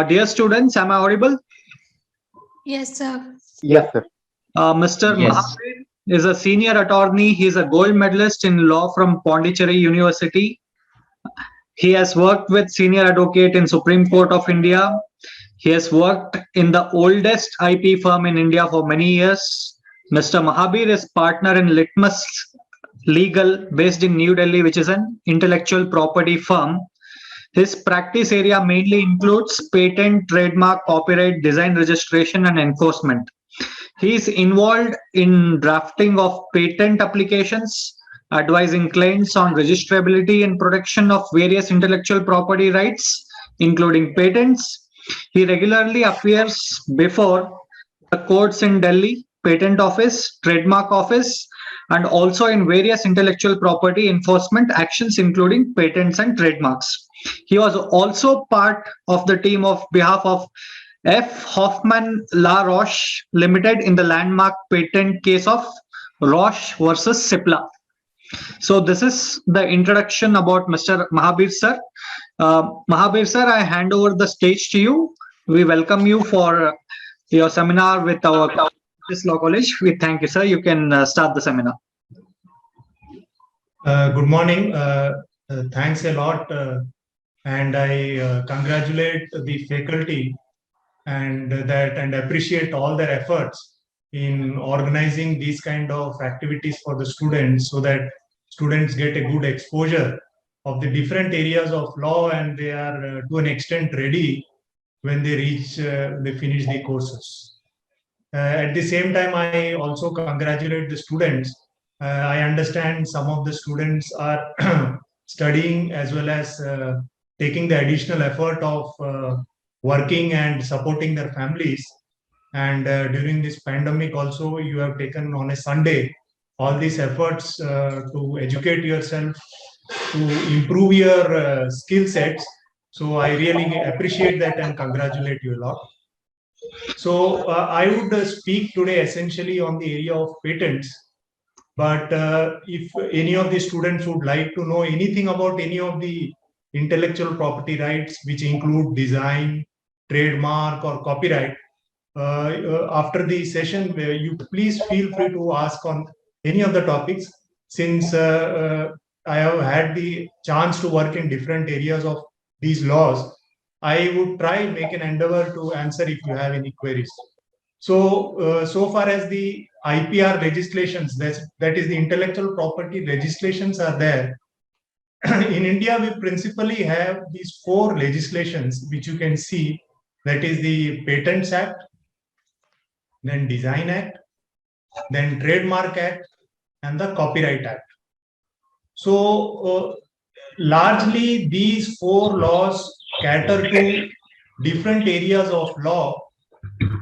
Dear students, am I audible? Yes, sir. Yes, sir. Mr. Yes. Mahavir is a senior attorney. He is a gold medalist in law from Pondicherry University. He has worked with senior advocate in Supreme Court of India. He has worked in the oldest IP firm in India for many years. Mr. Mahabir is partner in Litmus Legal based in New Delhi, which is an intellectual property firm. His practice area mainly includes patent, trademark, copyright, design registration, and enforcement. He is involved in drafting of patent applications, advising clients on registrability and protection of various intellectual property rights, including patents. He regularly appears before the courts in Delhi, Patent Office, Trademark Office, and also in various intellectual property enforcement actions, including patents and trademarks. He was also part of the team of behalf of F. Hoffman La Roche Limited in the landmark patent case of Roche versus Cipla. So this is the introduction about Mr. Mahabir sir. Mahabir sir, I hand over the stage to you. We welcome you for your seminar with our Law College. We thank you, sir. You can start the seminar. Good morning. Thanks a lot. And I congratulate the faculty and appreciate all their efforts in organizing these kind of activities for the students so that students get a good exposure of the different areas of law, and they are to an extent ready when they finish the courses. At the same time, I also congratulate the students. I understand some of the students are studying as well as taking the additional effort of working and supporting their families. And during this pandemic also, you have taken on a Sunday all these efforts to educate yourself, to improve your skill sets. So I really appreciate that and congratulate you a lot. So I would speak today essentially on the area of patents. But if any of the students would like to know anything about any of the intellectual property rights, which include design, trademark, or copyright, after the session, you please feel free to ask on any of the topics. Since I have had the chance to work in different areas of these laws, I would try make an endeavor to answer if you have any queries. So, so far as the IPR legislations, that is the intellectual property legislations are there. In India, we principally have these 4 legislations, which you can see, that is the Patents Act, then Design Act, then Trademark Act, and the Copyright Act. So, largely these 4 laws cater to different areas of law,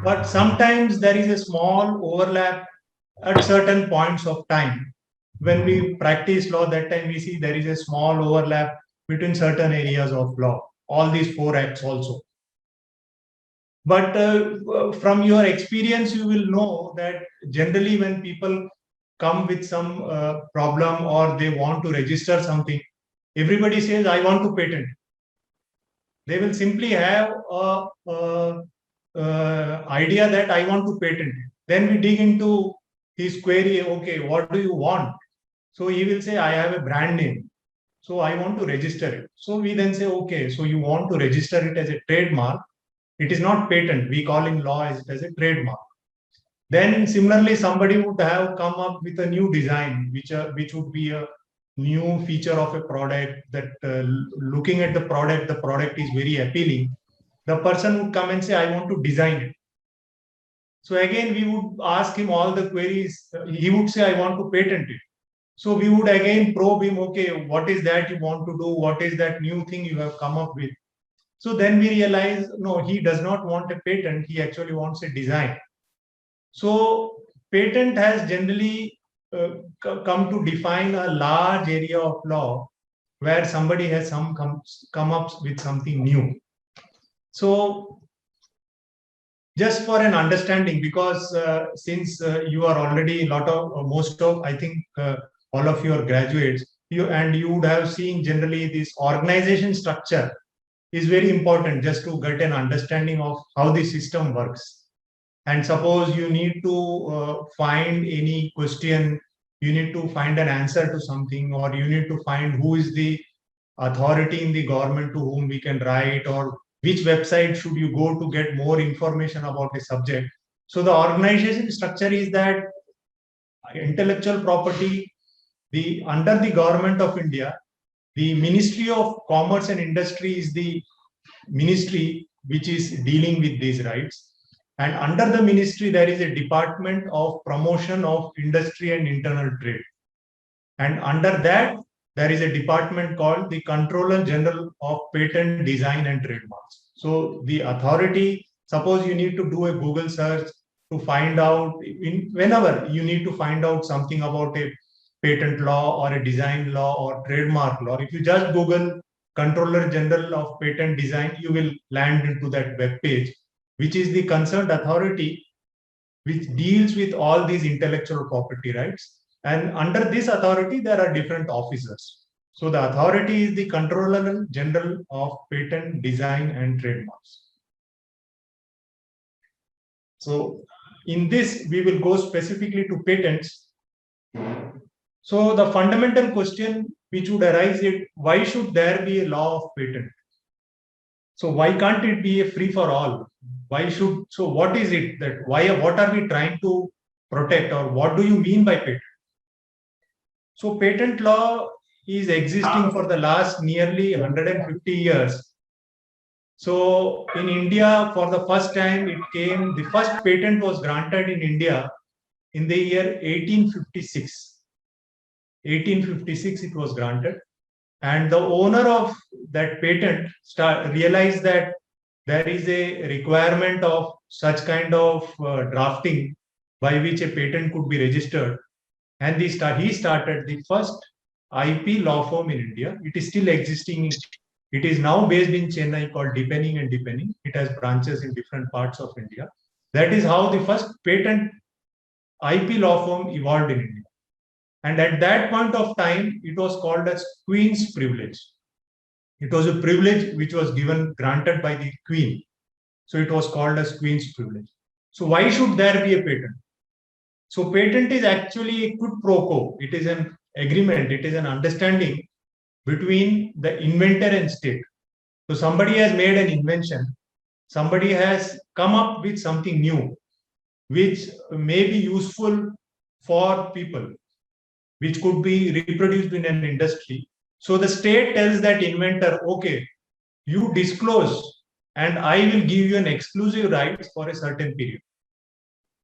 but sometimes there is a small overlap at certain points of time. When we practice law, that time we see there is a small overlap between certain areas of law, all these 4 acts also. But from your experience, you will know that generally when people come with some problem or they want to register something, everybody says, I want to patent. They will simply have a idea that I want to patent. Then we dig into his query, okay, what do you want? So he will say, I have a brand name, so I want to register it. So we then say, okay, so you want to register it as a trademark. It is not patent. We call in law as a trademark. Then similarly, somebody would have come up with a new design, which would be a new feature of a product that looking at the product is very appealing. The person would come and say, I want to design it. So again, we would ask him all the queries. He would say, I want to patent it. So we would again probe him, okay, what is that you want to do? What is that new thing you have come up with? So then we realize, no, he does not want a patent. He actually wants a design. So patent has generally come to define a large area of law where somebody has come up with something new. So just for an understanding, because since you are already most of, I think all of your graduates, you would have seen generally this organization structure is very important just to get an understanding of how the system works. And suppose you need to find any question, you need to find an answer to something, or you need to find who is the authority in the government to whom we can write, or which website should you go to get more information about a subject. So the organization structure is that intellectual property, under the government of India, the Ministry of Commerce and Industry is the ministry which is dealing with these rights. And under the ministry, there is a department of promotion of industry and internal trade. And under that, there is a department called the Controller General of Patent, Design and Trademarks. So the authority, suppose you need to do a Google search to find out, whenever you need to find out something about a patent law or a design law or trademark law, if you just Google Controller General of Patent Design, you will land into that web page, which is the concerned authority which deals with all these intellectual property rights. And under this authority, there are different officers. So the authority is the Controller General of Patent, Design and Trademarks. So in this, we will go specifically to patents. So the fundamental question which would arise is, why should there be a law of patent? So why can't it be a free for all? So what is it that, what are we trying to protect, or what do you mean by patent? So patent law is existing for the last nearly 150 years. So in India, for the first time, the first patent was granted in India in the year 1856. 1856 it was granted. And the owner of that patent realized that there is a requirement of such kind of drafting by which a patent could be registered. And he started the first IP law firm in India. It is still existing. It is now based in Chennai, called Deepening and Deepening. It has branches in different parts of India. That is how the first patent IP law firm evolved in India. And at that point of time, it was called as Queen's privilege. It was a privilege which was granted by the Queen. So it was called as Queen's privilege. So why should there be a patent? So patent is actually a quid pro quo. It is an agreement. It is an understanding between the inventor and state. So somebody has made an invention. Somebody has come up with something new, which may be useful for people, which could be reproduced in an industry. So the state tells that inventor, okay, you disclose and I will give you an exclusive rights for a certain period.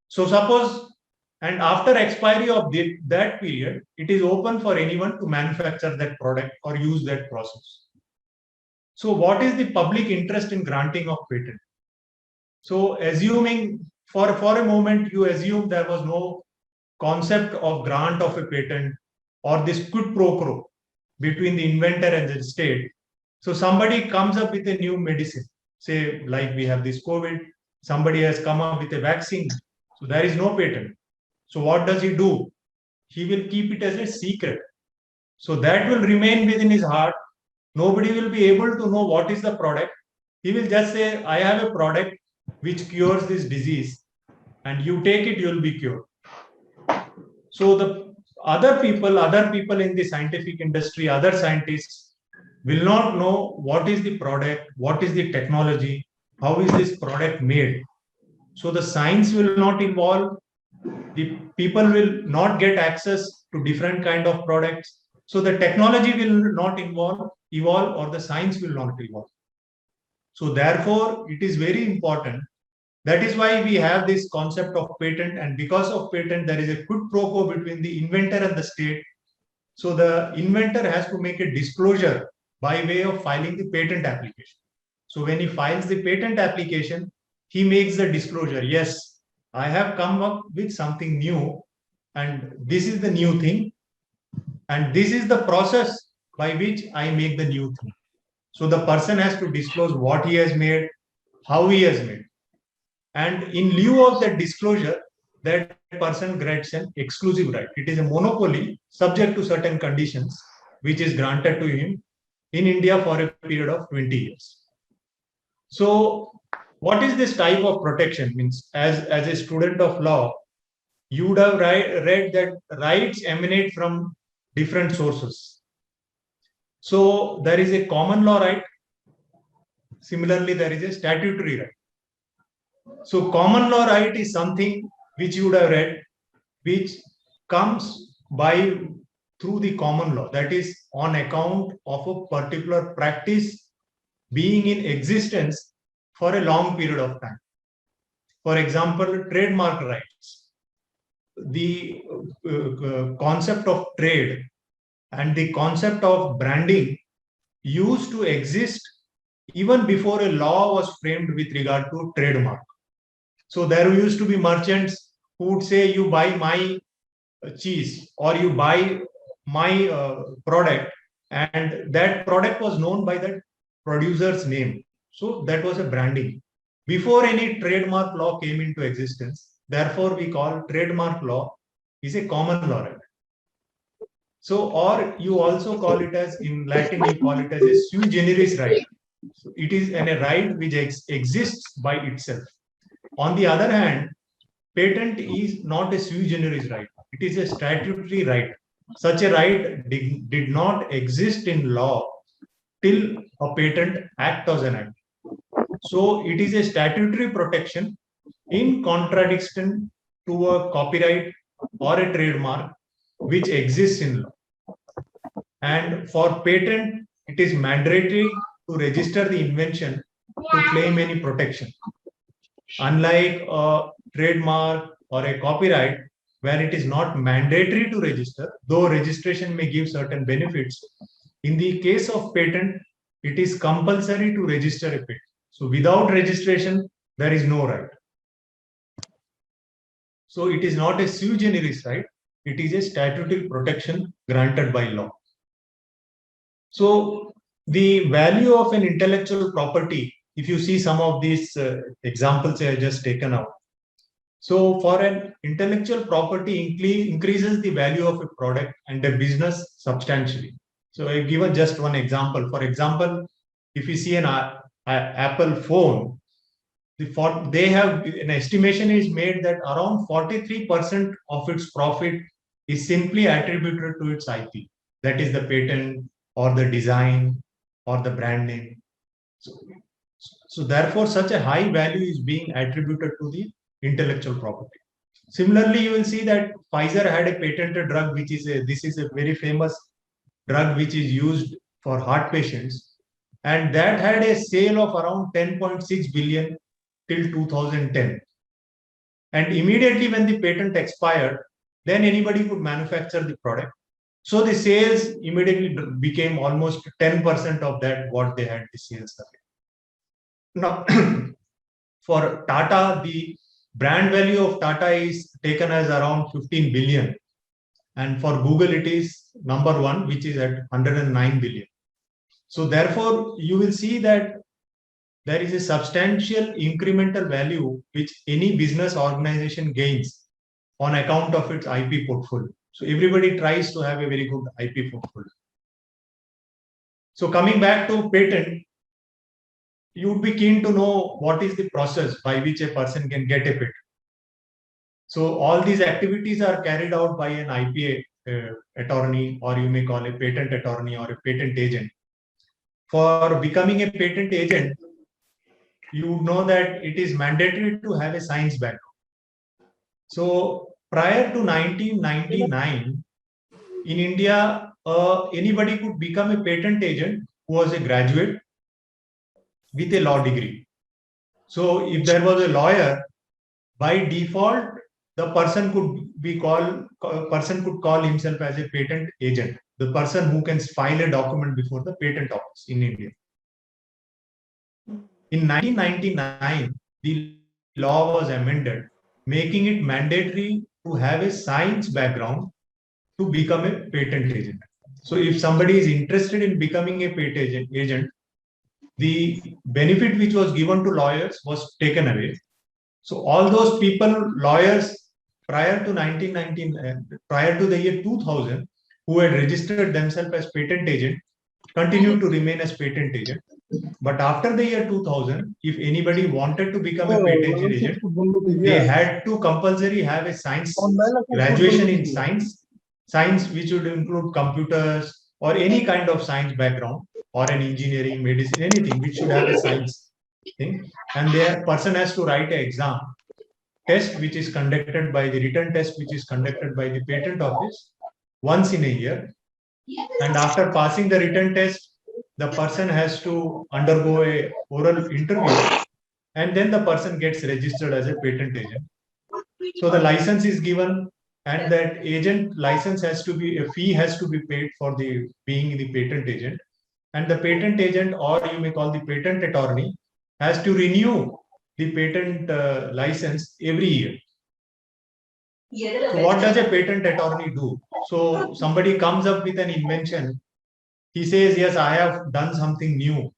So suppose, and after expiry of that period, it is open for anyone to manufacture that product or use that process. So what is the public interest in granting of patent? So assuming, for a moment, you assume there was no concept of grant of a patent or this quid pro quo between the inventor and the state. So somebody comes up with a new medicine, say like we have this COVID, somebody has come up with a vaccine. So there is no patent. So what does he do? He will keep it as a secret. So that will remain within his heart. Nobody will be able to know what is the product. He will just say, I have a product which cures this disease, and you take it, you will be cured. So the other people in the scientific industry, other scientists will not know what is the product, what is the technology, how is this product made. So the science will not evolve. The people will not get access to different kind of products. So the technology will not evolve, or the science will not evolve. So therefore, it is very important. That is why we have this concept of patent, and because of patent, there is a quid pro quo between the inventor and the state. So the inventor has to make a disclosure by way of filing the patent application. So when he files the patent application, he makes the disclosure, yes, I have come up with something new, and this is the new thing, and this is the process by which I make the new thing. So the person has to disclose what he has made, how he has made. And in lieu of that disclosure, that person gets an exclusive right. It is a monopoly subject to certain conditions, which is granted to him in India for a period of 20 years. So what is this type of protection? Means as a student of law, you would have read that rights emanate from different sources. So there is a common law right. Similarly, there is a statutory right. So common law right is something which you would have read, which comes by through the common law, that is on account of a particular practice being in existence for a long period of time. For example, trademark rights. The concept of trade and the concept of branding used to exist even before a law was framed with regard to trademark. So there used to be merchants who would say, you buy my cheese or you buy my product, and that product was known by that producer's name. So that was a branding before any trademark law came into existence. Therefore, we call trademark law is a common law right. So, or you also call it as, in Latin, you call it as a sui generis right. So it is a right which exists by itself. On the other hand, patent is not a sui generis right. It is a statutory right. Such a right did not exist in law till a patent act was enacted. So it is a statutory protection in contradiction to a copyright or a trademark which exists in law. And for patent, it is mandatory to register the invention to claim any protection. Unlike a trademark or a copyright, where it is not mandatory to register, though registration may give certain benefits, in the case of patent, it is compulsory to register a patent. So without registration, there is no right. So it is not a sui generis right, it is a statutory protection granted by law. So the value of an intellectual property, if you see some of these examples I have just taken out. So for an intellectual property increases the value of a product and a business substantially. So I've given just one example. For example, if you see an Apple phone, they have an estimation is made that around 43% of its profit is simply attributed to its IP. That is the patent or the design or the branding. So therefore, such a high value is being attributed to the intellectual property. Similarly, you will see that Pfizer had a patented drug, which is this is a very famous drug which is used for heart patients, and that had a sale of around 10.6 billion till 2010. And immediately when the patent expired, then anybody could manufacture the product. So the sales immediately became almost 10% of that what they had the sales of. Now, for Tata, the brand value of Tata is taken as around 15 billion. And for Google, it is number one, which is at 109 billion. So therefore, you will see that there is a substantial incremental value which any business organization gains on account of its IP portfolio. So everybody tries to have a very good IP portfolio. So coming back to patent, you would be keen to know what is the process by which a person can get a patent. So all these activities are carried out by an IP attorney, or you may call a patent attorney or a patent agent. For becoming a patent agent, you know that it is mandatory to have a science background. So prior to 1999, in India, anybody could become a patent agent who was a graduate with a law degree. So if there was a lawyer, by default, the person could call himself as a patent agent, the person who can file a document before the patent office in India. In 1999, the law was amended, making it mandatory to have a science background to become a patent agent. So if somebody is interested in becoming a patent agent, the benefit which was given to lawyers was taken away. So all those people, lawyers, prior to the year 2000, who had registered themselves as patent agent, continued to remain as patent agent. But after the year 2000, if anybody wanted to become a patent agent, they had to compulsory have a science graduation in science which would include computers or any kind of science background, or an engineering, medicine, anything which should have a science thing. And the person has to write an exam test which is conducted by the written test which is conducted by the patent office once in a year. And after passing the written test, the person has to undergo a oral interview, and then the person gets registered as a patent agent. So the license is given, and that agent license has to be, a fee has to be paid for the being the patent agent. And the patent agent, or you may call the patent attorney, has to renew the patent license every year. So what does a patent attorney do? So somebody comes up with an invention. He says, yes, I have done something new.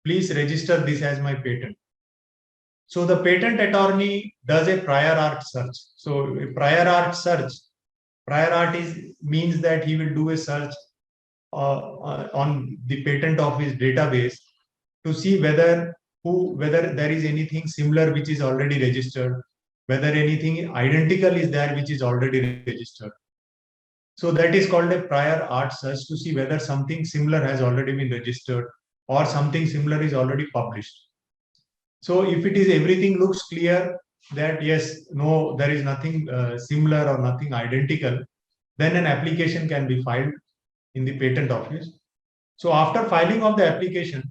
Please register this as my patent. So the patent attorney does a prior art search. So a prior art search, prior art means that he will do a search on the patent office database to see whether there is anything similar which is already registered, whether anything identical is there which is already registered. So that is called a prior art search, to see whether something similar has already been registered or something similar is already published. So if it is, everything looks clear that yes, no, there is nothing similar or nothing identical, then an application can be filed in the patent office. So after filing of the application,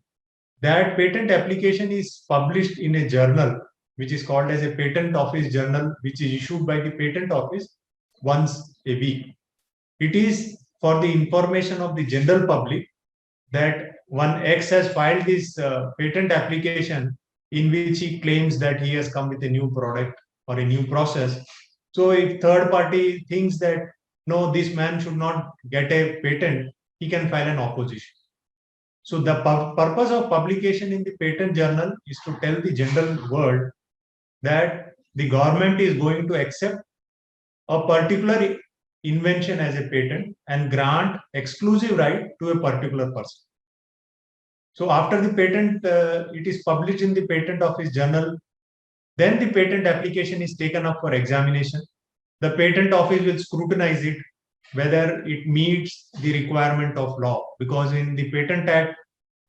that patent application is published in a journal which is called as a patent office journal, which is issued by the patent office once a week. It is for the information of the general public that one X has filed this patent application in which he claims that he has come with a new product or a new process. So if third party thinks that no, this man should not get a patent, he can file an opposition. So the purpose of publication in the patent journal is to tell the general world that the government is going to accept a particular invention as a patent and grant exclusive right to a particular person. So after the patent, it is published in the patent office journal, then the patent application is taken up for examination. The patent office will scrutinize it, whether it meets the requirement of law, because in the Patent Act,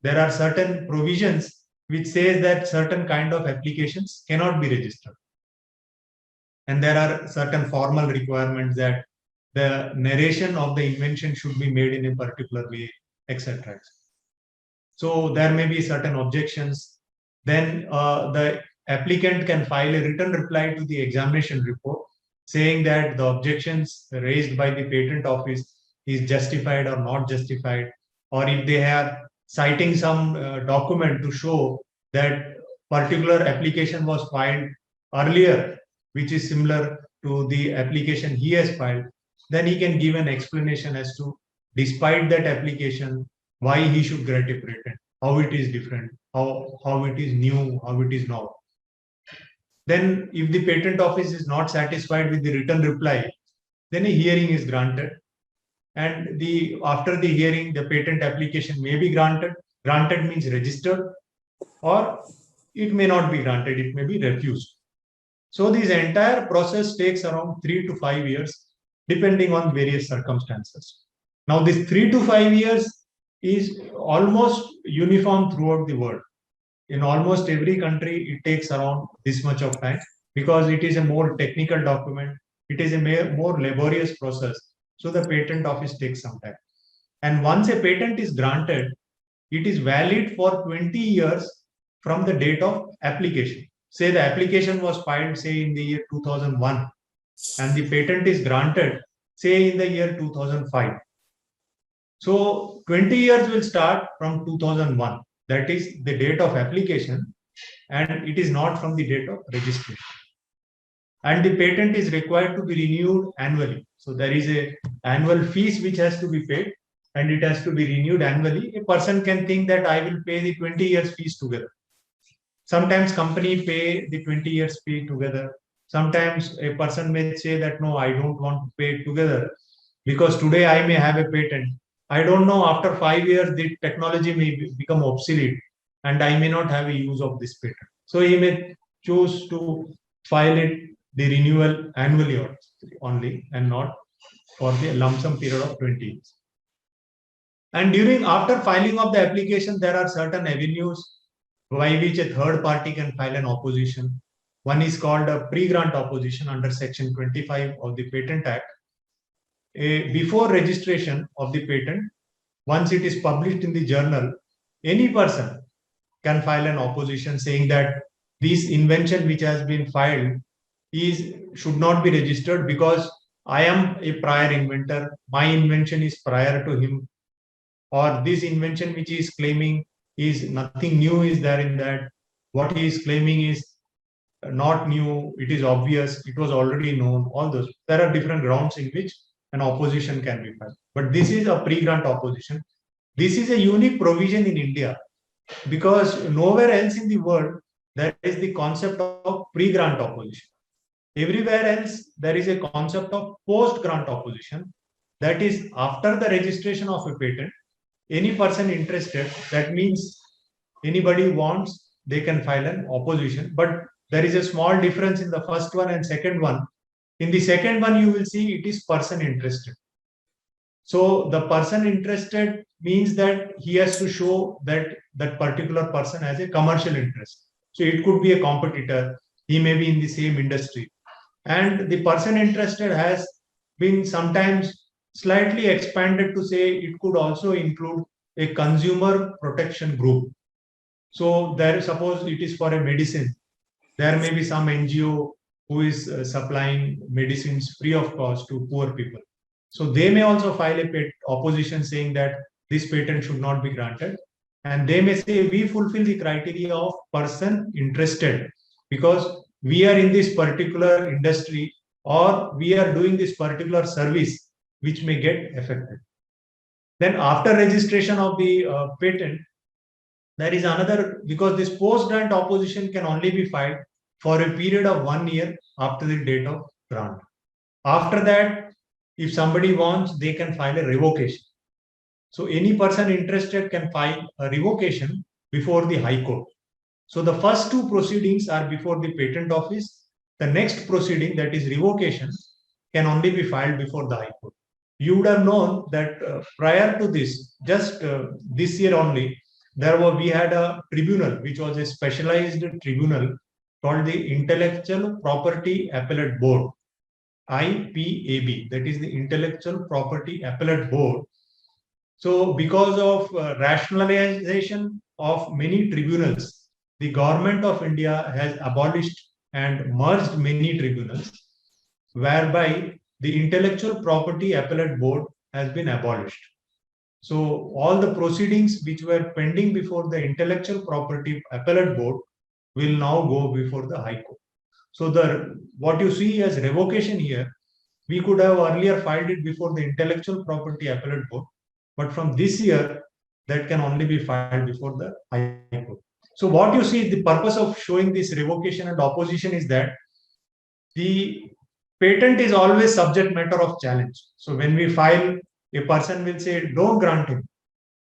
there are certain provisions which says that certain kind of applications cannot be registered. And there are certain formal requirements that the narration of the invention should be made in a particular way, etc. So there may be certain objections. Then the applicant can file a written reply to the examination report saying that the objections raised by the patent office is justified or not justified, or if they are citing some document to show that particular application was filed earlier, which is similar to the application he has filed, then he can give an explanation as to, despite that application, why he should get a patent, how it is different, how it is new, how it is not. Then if the patent office is not satisfied with the written reply, then a hearing is granted. And after the hearing, the patent application may be granted. Granted means registered, or it may not be granted, it may be refused. So this entire process takes around 3 to 5 years, depending on various circumstances. Now this 3 to 5 years is almost uniform throughout the world. In almost every country, it takes around this much of time, because it is a more technical document. It is a more laborious process. So the patent office takes some time. And once a patent is granted, it is valid for 20 years from the date of application. Say the application was filed, say in the year 2001, and the patent is granted, say in the year 2005. So 20 years will start from 2001. That is the date of application, and it is not from the date of registration. And the patent is required to be renewed annually. So there is a annual fees which has to be paid, and it has to be renewed annually. A person can think that I will pay the 20 years fees together. Sometimes company pay the 20 years fee together. Sometimes a person may say that no, I don't want to pay it together, because today I may have a patent. I don't know, after 5 years, the technology may become obsolete. and I may not have a use of this patent. So he may choose to file it the renewal annually only and not for the lump sum period of 20 years. And after filing of the application, there are certain avenues by which a third party can file an opposition. One is called a pre-grant opposition under Section 25 of the Patent Act. Before registration of the patent, once it is published in the journal, any person can file an opposition saying that this invention which has been filed should not be registered because I am a prior inventor, my invention is prior to him, or this invention which he is claiming is nothing new is there in that. What he is claiming is not new, it is obvious, it was already known, all those. There are different grounds in which an opposition can be filed. But this is a pre-grant opposition. This is a unique provision in India because nowhere else in the world there is the concept of pre-grant opposition. Everywhere else there is a concept of post-grant opposition. That is, after the registration of a patent, any person interested, that means anybody wants, they can file an opposition. But there is a small difference in the first one and second one. In the second one, you will see it is person interested. So the person interested means that he has to show that that particular person has a commercial interest. So it could be a competitor, he may be in the same industry. And the person interested has been sometimes slightly expanded to say it could also include a consumer protection group. So there, suppose it is for a medicine, there may be some NGO who is supplying medicines free of cost to poor people. So they may also file a opposition saying that this patent should not be granted. And they may say we fulfill the criteria of person interested because we are in this particular industry or we are doing this particular service which may get affected. Then after registration of the patent, there is another, because this post-grant opposition can only be filed for a period of 1 year after the date of grant. After that, if somebody wants, they can file a revocation. So any person interested can file a revocation before the High Court. So the first two proceedings are before the Patent Office. The next proceeding, that is revocation, can only be filed before the High Court. You would have known that prior to this, just this year only, we had a tribunal which was a specialized tribunal called the Intellectual Property Appellate Board, IPAB, that is the Intellectual Property Appellate Board. So because of rationalization of many tribunals, the government of India has abolished and merged many tribunals, whereby the Intellectual Property Appellate Board has been abolished. So all the proceedings which were pending before the Intellectual Property Appellate Board will now go before the High Court. So what you see as revocation here, we could have earlier filed it before the Intellectual Property Appellate Board, but from this year, that can only be filed before the High Court. So what you see, the purpose of showing this revocation and opposition is that the patent is always subject matter of challenge. So when we file, a person will say, don't grant him.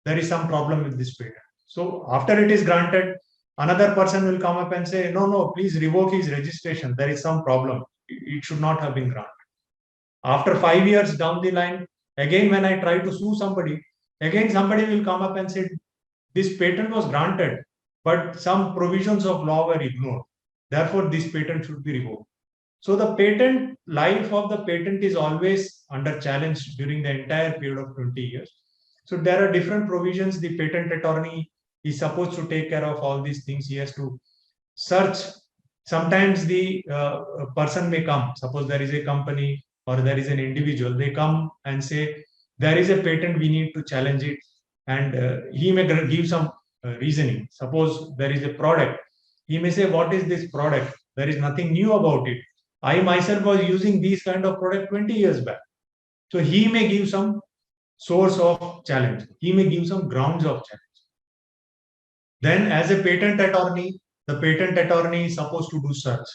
There is some problem with this patent. So after it is granted, another person will come up and say, no, please revoke his registration. There is some problem. It should not have been granted. After 5 years down the line, again, when I try to sue somebody, again, somebody will come up and say, this patent was granted, but some provisions of law were ignored. Therefore, this patent should be revoked. So the patent, life of the patent is always under challenge during the entire period of 20 years. So there are different provisions. The patent attorney is supposed to take care of all these things. He has to search. Sometimes the person may come, suppose there is a company or there is an individual, they come and say, there is a patent, we need to challenge it. And he may give some reasoning. Suppose there is a product. He may say, what is this product? There is nothing new about it. I myself was using these kind of product 20 years back. So he may give some source of challenge. He may give some grounds of challenge. Then as a patent attorney, the patent attorney is supposed to do search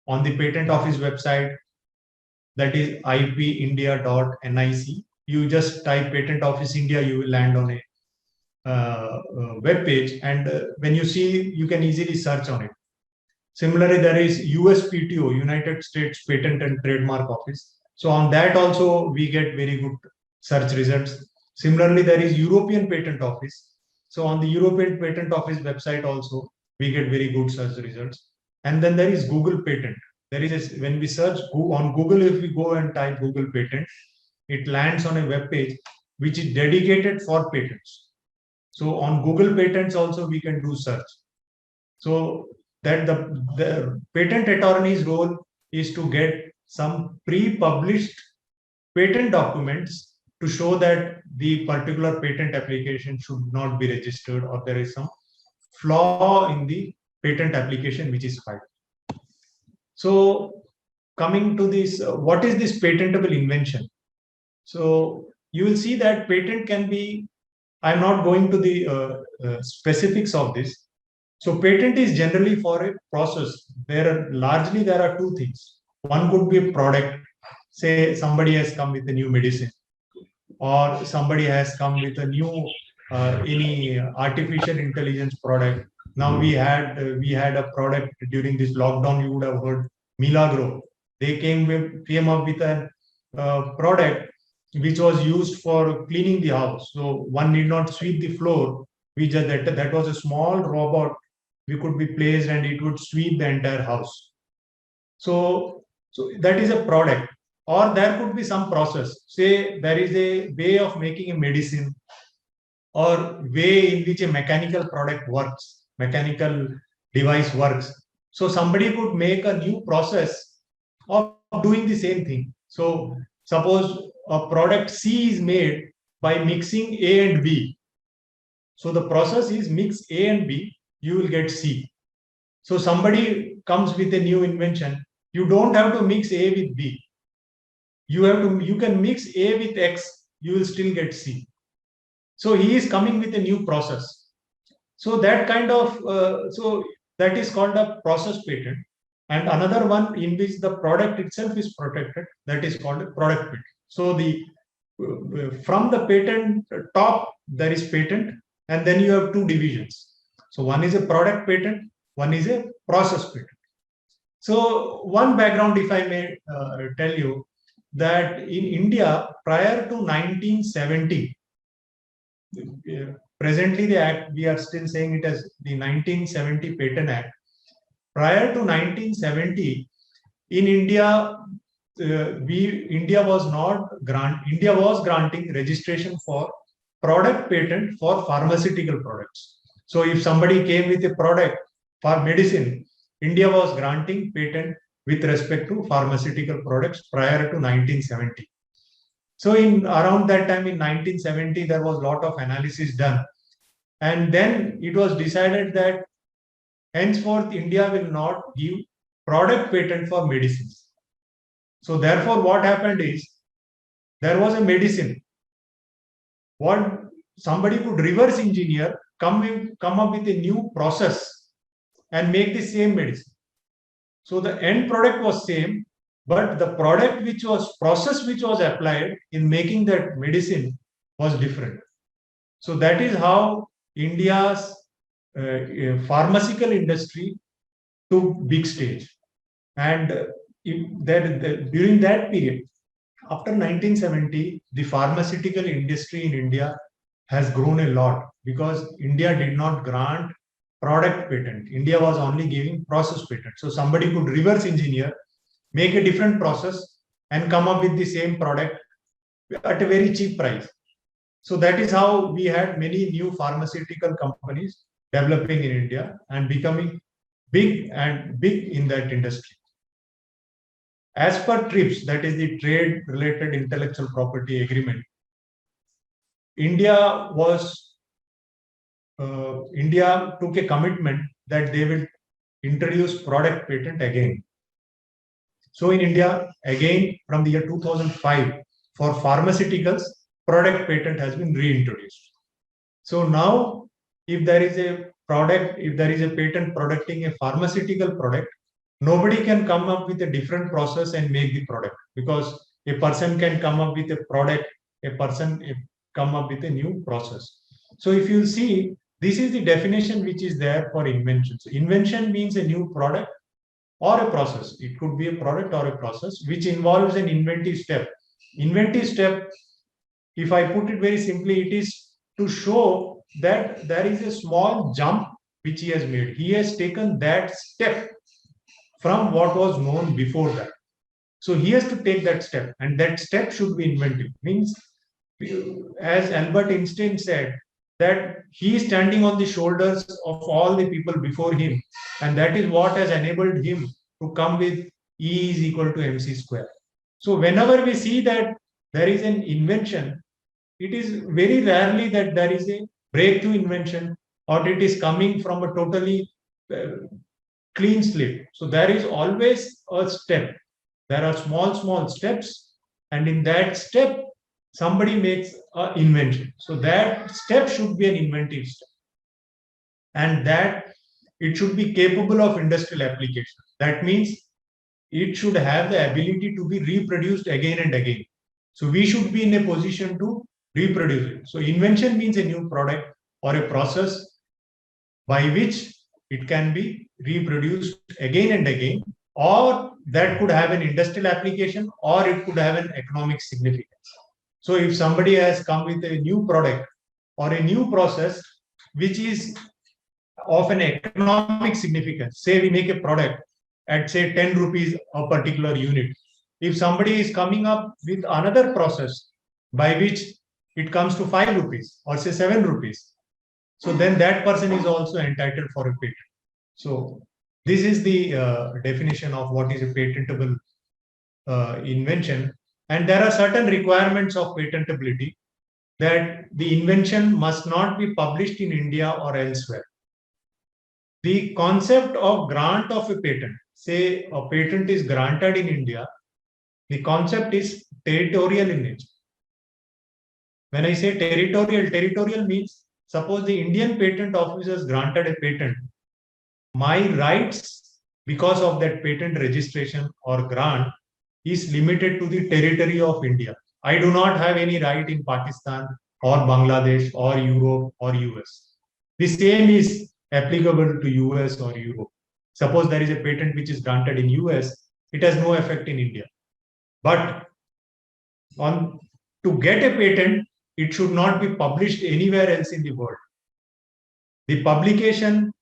on the patent office website, that is ipindia.nic. You just type Patent Office India, you will land on a web page, and when you see, you can easily search on it. Similarly, there is USPTO, United States Patent and Trademark Office. So on that also we get very good search results. Similarly, there is European Patent Office. So on the European Patent Office website also we get very good search results. And then there is Google Patent. There is when we search on Google, if we go and type Google Patent, it lands on a web page which is dedicated for patents. So on Google Patents also we can do search. So that the patent attorney's role is to get some pre-published patent documents to show that the particular patent application should not be registered, or there is some flaw in the patent application which is filed. So coming to this, what is this patentable invention? So you will see that patent can be, I'm not going to the specifics of this. So patent is generally for a process. There are two things. One could be a product. Say somebody has come with a new medicine, or somebody has come with a new any artificial intelligence product. Now we had a product during this lockdown. You would have heard Milagro. They came up with a product which was used for cleaning the house. So one need not sweep the floor. That was a small robot. We could be placed and it would sweep the entire house. So that is a product. Or there could be some process. Say there is a way of making a medicine, or way in which a mechanical product works, mechanical device works. So somebody could make a new process of doing the same thing. So suppose a product C is made by mixing A and B. So the process is mix A and B, you will get C. So somebody comes with a new invention. You don't have to mix A with B. You can mix A with X, you will still get C. So he is coming with a new process. So that kind of, so that is called a process patent. And another one in which the product itself is protected, that is called a product patent. So from the patent top, there is patent, and then you have two divisions. So one is a product patent, one is a process patent. So one background, if I may tell you, that in India, prior to 1970, presently the act, we are still saying it as the 1970 Patent Act. Prior to 1970, in India, India was granting registration for product patent for pharmaceutical products. So if somebody came with a product for medicine, India was granting patent with respect to pharmaceutical products prior to 1970. So in around that time in 1970, there was a lot of analysis done. And then it was decided that henceforth India will not give product patent for medicines. So therefore what happened is, there was a medicine. What somebody could reverse engineer, come up with a new process and make the same medicine. So the end product was same, but the product process which was applied in making that medicine was different. So that is how India's pharmaceutical industry took big stage. And during that period, after 1970, the pharmaceutical industry in India has grown a lot, because India did not grant product patent. India was only giving process patent. So somebody could reverse engineer, make a different process, and come up with the same product at a very cheap price. So that is how we had many new pharmaceutical companies developing in India and becoming big in that industry. As per TRIPS, that is the Trade Related Intellectual Property Agreement, India took a commitment that they will introduce product patent again. So in India, again from the year 2005, for pharmaceuticals, product patent has been reintroduced. So now, if there is a patent protecting a pharmaceutical product, nobody can come up with a different process and make the product, because a person can come up with a product, a person come up with a new process. So if you see, this is the definition which is there for invention. So invention means a new product or a process. It could be a product or a process which involves an inventive step. Inventive step, if I put it very simply, it is to show that there is a small jump which he has made. He has taken that step from what was known before that. So he has to take that step, and that step should be inventive. Means, as Albert Einstein said, that he is standing on the shoulders of all the people before him, and that is what has enabled him to come with E is equal to mc square. So whenever we see that there is an invention, it is very rarely that there is a breakthrough invention or it is coming from a totally clean slate. So there is always a step. There are small steps, and in that step, somebody makes an invention. So that step should be an inventive step, and that it should be capable of industrial application. That means it should have the ability to be reproduced again and again. So we should be in a position to reproduce it. So invention means a new product or a process by which it can be reproduced again and again, or that could have an industrial application, or it could have an economic significance. So if somebody has come with a new product or a new process which is of an economic significance, say we make a product at say 10 rupees a particular unit. If somebody is coming up with another process by which it comes to 5 rupees or say 7 rupees, so then that person is also entitled for a patent. So this is the definition of what is a patentable invention. And there are certain requirements of patentability, that the invention must not be published in India or elsewhere. The concept of grant of a patent, say a patent is granted in India, the concept is territorial in nature. When I say territorial means, suppose the Indian Patent Office has granted a patent, my rights because of that patent registration or grant is limited to the territory of India. I do not have any right in Pakistan or Bangladesh or Europe or US. The same is applicable to US or Europe. Suppose there is a patent which is granted in US, it has no effect in India. But to get a patent, it should not be published anywhere else in the world. The publication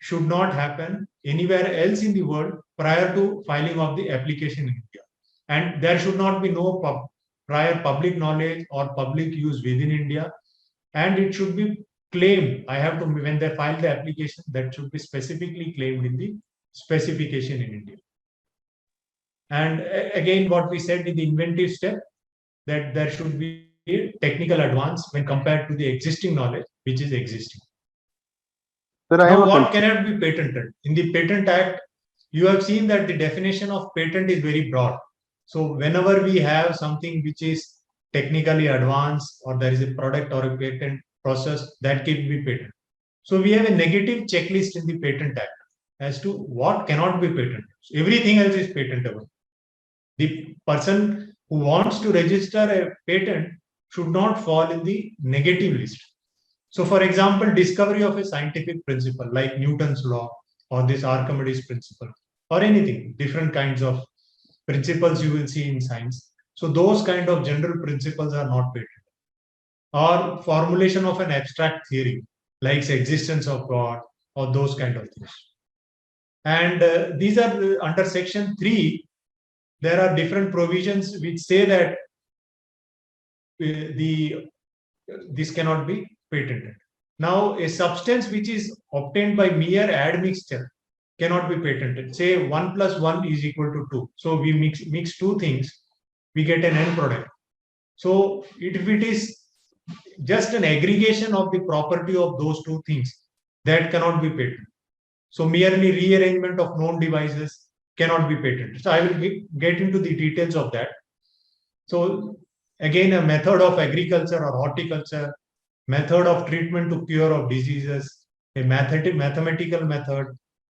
should not happen anywhere else in the world prior to filing of the application in India. And there should not be no prior public knowledge or public use within India. And it should be claimed. I have to, when they file the application, that should be specifically claimed in the specification in India. And again, what we said in the inventive step, that there should be a technical advance when compared to the existing knowledge, which is existing. Sir, I Now, have what cannot be patented? In the Patent Act, you have seen that the definition of patent is very broad. So whenever we have something which is technically advanced, or there is a product or a patent process, that can be patented. So we have a negative checklist in the Patent Act as to what cannot be patented. Everything else is patentable. The person who wants to register a patent should not fall in the negative list. So for example, discovery of a scientific principle like Newton's law or this Archimedes principle or anything, different kinds of principles you will see in science. So those kind of general principles are not patented. Or formulation of an abstract theory like existence of God or those kind of things. And these are under section 3, there are different provisions which say that this cannot be patented. Now, a substance which is obtained by mere admixture cannot be patented. Say 1 + 1 is equal to 2. So we mix two things, we get an end product. So if it is just an aggregation of the property of those two things, that cannot be patented. So merely rearrangement of known devices cannot be patented. So I will get into the details of that. So again, a method of agriculture or horticulture, method of treatment to cure of diseases, a mathematical method,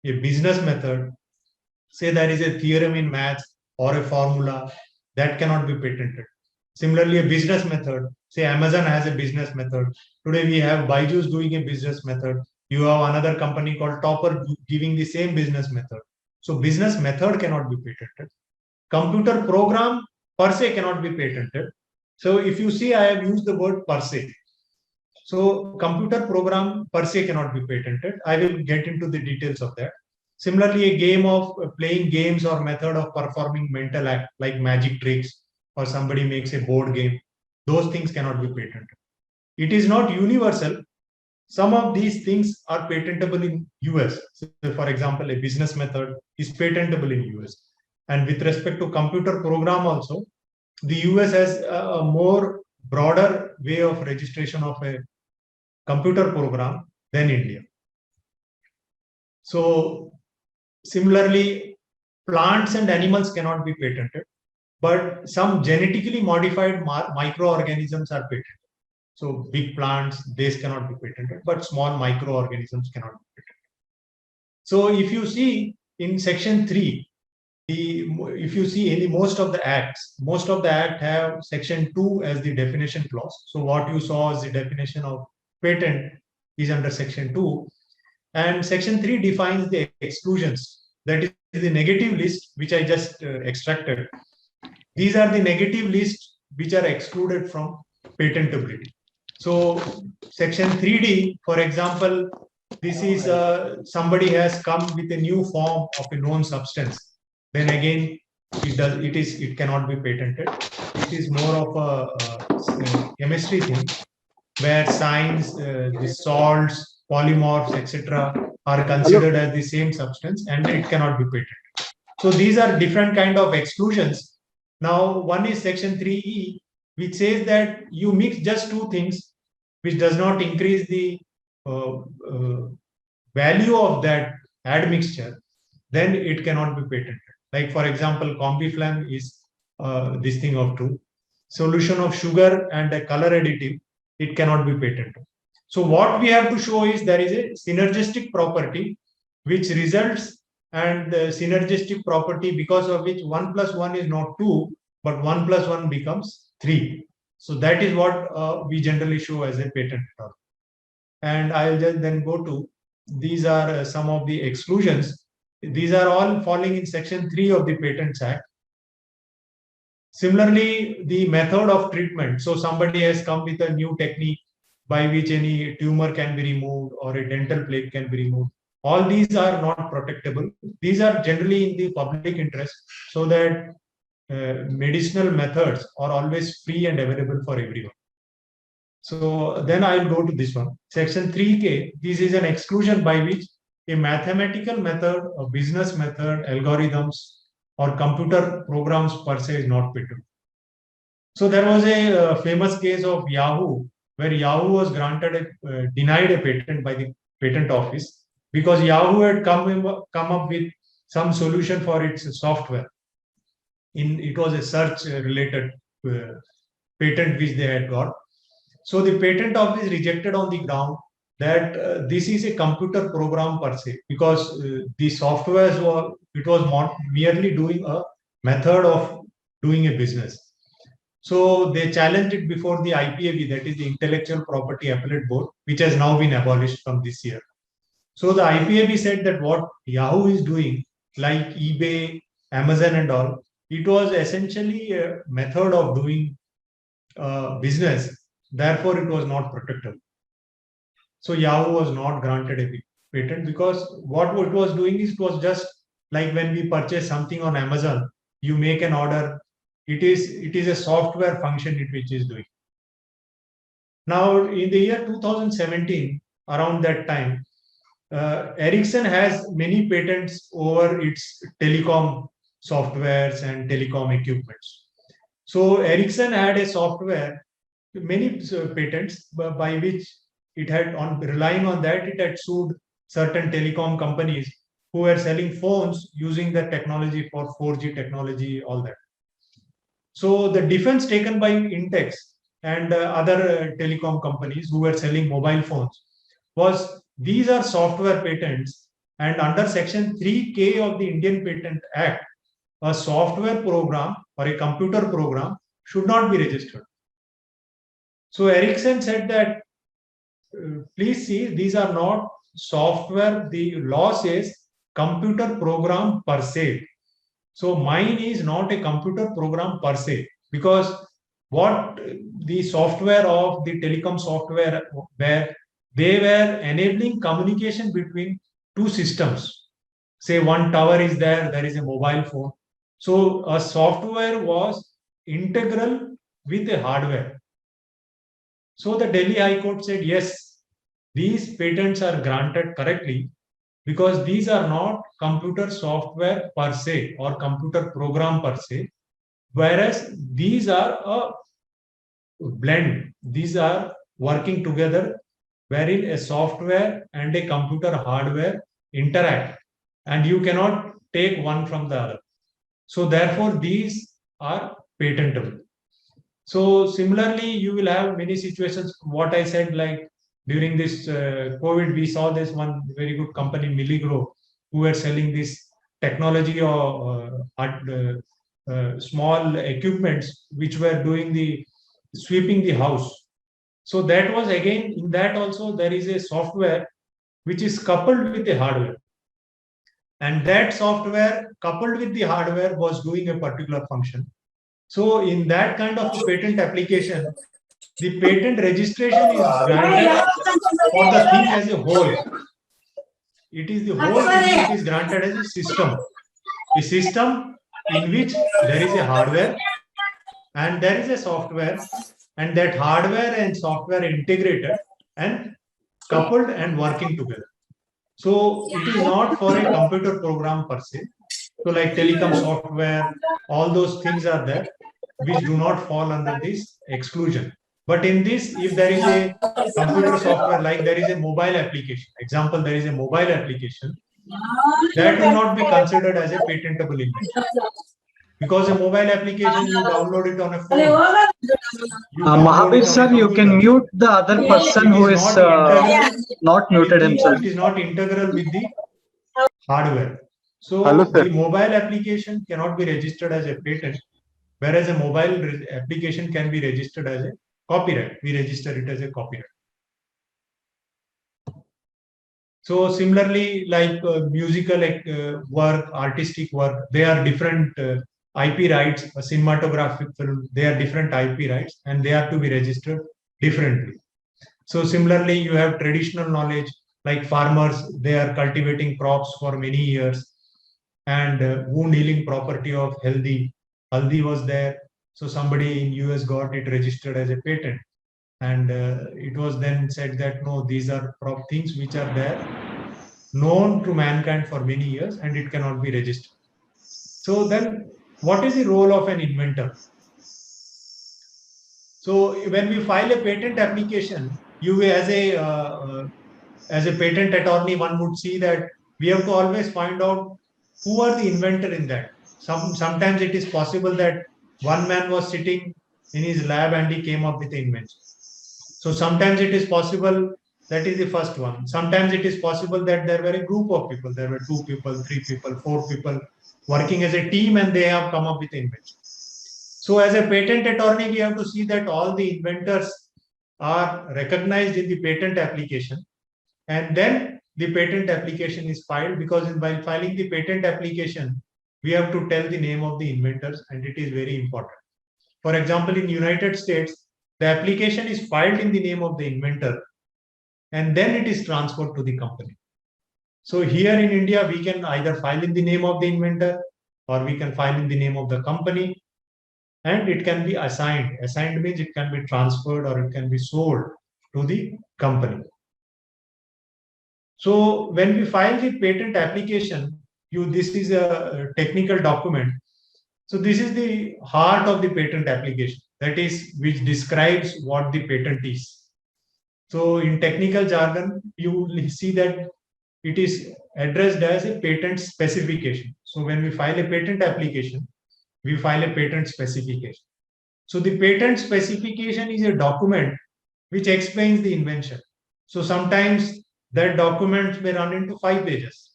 a business method. Say there is a theorem in maths or a formula, that cannot be patented. Similarly, a business method. Say Amazon has a business method. Today we have Byju's doing a business method. You have another company called Topper giving the same business method. So business method cannot be patented. Computer program per se cannot be patented. So if you see, I have used the word per se. So computer program per se cannot be patented. I will get into the details of that. Similarly, a game of playing games or method of performing mental act like magic tricks, or somebody makes a board game, those things cannot be patented. It is not universal. Some of these things are patentable in US. So for example, a business method is patentable in US. And with respect to computer program also, the US has a more broader way of registration of a computer program than India. So similarly, plants and animals cannot be patented, but some genetically modified microorganisms are patented. So big plants, these cannot be patented, but small microorganisms cannot be patented. So if you see in section 3, if you see any most of the acts have section 2 as the definition clause. So what you saw as the definition of patent is under section 2, and section 3 defines the exclusions. That is the negative list which I just extracted. These are the negative lists which are excluded from patentability. So section 3D, for example, this is somebody has come with a new form of a known substance. Then again, it cannot be patented. It is more of a chemistry thing, where signs, the salts, polymorphs, etc., are considered as the same substance, and it cannot be patented. So these are different kind of exclusions. Now, one is section 3E, which says that you mix just two things, which does not increase the value of that admixture, then it cannot be patented. Like for example, Combiflam is this thing of two. Solution of sugar and a color additive, it cannot be patented. So what we have to show is there is a synergistic property which results, and the synergistic property because of which 1 plus 1 is not 2, but 1 plus 1 becomes 3. So that is what we generally show as a patent. And I'll just then go to, these are some of the exclusions. These are all falling in section 3 of the Patents Act. Similarly, the method of treatment. So somebody has come with a new technique by which any tumor can be removed or a dental plate can be removed. All these are not protectable. These are generally in the public interest, so that medicinal methods are always free and available for everyone. So then I'll go to this one. Section 3K, this is an exclusion by which a mathematical method, a business method, algorithms, or computer programs per se is not patented. So there was a famous case of Yahoo, where Yahoo was denied a patent by the patent office because Yahoo had come up with some solution for its software. It was a search related patent which they had got. So the patent office rejected on the ground that this is a computer program per se, because the software was merely doing a method of doing a business. So they challenged it before the IPAB, that is the Intellectual Property Appellate Board, which has now been abolished from this year. So the IPAB said that what Yahoo is doing, like eBay, Amazon and all, it was essentially a method of doing business. Therefore, it was not protectable. So Yahoo was not granted a patent because what it was doing is, it was just like when we purchase something on Amazon, you make an order. It is a software function which is doing. Now, in the year 2017, around that time, Ericsson has many patents over its telecom softwares and telecom equipments. So Ericsson had a software, many patents by which it had, relying on that, it had sued certain telecom companies who were selling phones using the technology for 4G technology, all that. So the defense taken by Intex and other telecom companies who were selling mobile phones was, these are software patents, and under section 3K of the Indian Patent Act, a software program or a computer program should not be registered. So Ericsson said that, please see, these are not software. The law says computer program per se. So mine is not a computer program per se, because what the software of the telecom software where they were enabling communication between two systems. Say one tower is there, there is a mobile phone. So a software was integral with a hardware. So the Delhi High Court said, yes, these patents are granted correctly because these are not computer software per se or computer program per se, whereas these are a blend. These are working together, wherein a software and a computer hardware interact, and you cannot take one from the other. So therefore, these are patentable. So similarly, you will have many situations. What I said, like during this COVID, we saw this one very good company, Milligro, who were selling this technology or small equipments which were doing the sweeping the house. So that was, again, in that also there is a software which is coupled with the hardware, and that software coupled with the hardware was doing a particular function. So in that kind of patent application, the patent registration is granted for the thing as a whole. It is the whole thing which is granted as a system. A system in which there is a hardware and there is a software, and that hardware and software integrated and coupled and working together. So it is not for a computer program per se. So like telecom software, all those things are there which do not fall under this exclusion. But in this, if there is a computer software, like there is a mobile application, example, there is a mobile application, that will not be considered as a patentable invention. Because a mobile application, you download it on a phone. You download Mahavir it on a sir, you can computer. mute the other person who is not muted himself. It is not integral with the hardware. So Hello, sir. the mobile application cannot be registered as a patent, whereas a mobile application can be registered as a copyright. We register it as a copyright. So similarly, like musical work, artistic work, they are different IP rights. A cinematographic film, they are different IP rights, and they have to be registered differently. So similarly, you have traditional knowledge, like farmers, they are cultivating crops for many years, and wound healing property of haldi was there. So somebody in US got it registered as a patent, and it was then said that no, these are things which are there, known to mankind for many years, and it cannot be registered. So then, what is the role of an inventor? So when we file a patent application, you as a patent attorney, one would see that we have to always find out who are the inventor in that. Sometimes it is possible that one man was sitting in his lab and he came up with the invention. So sometimes it is possible that is the first one. Sometimes it is possible that there were a group of people. There were 2 people, 3 people, 4 people working as a team, and they have come up with the invention. So as a patent attorney, we have to see that all the inventors are recognized in the patent application, and then the patent application is filed, because by filing the patent application, we have to tell the name of the inventors, and it is very important. For example, in United States, the application is filed in the name of the inventor, and then it is transferred to the company. So here in India, we can either file in the name of the inventor, or we can file in the name of the company, and it can be assigned. Assigned means it can be transferred or it can be sold to the company. So when we file the patent application, this is a technical document. So this is the heart of the patent application, that is, which describes what the patent is. So in technical jargon, you will see that it is addressed as a patent specification. So when we file a patent application, we file a patent specification. So the patent specification is a document which explains the invention. So sometimes that document may run into 5 pages.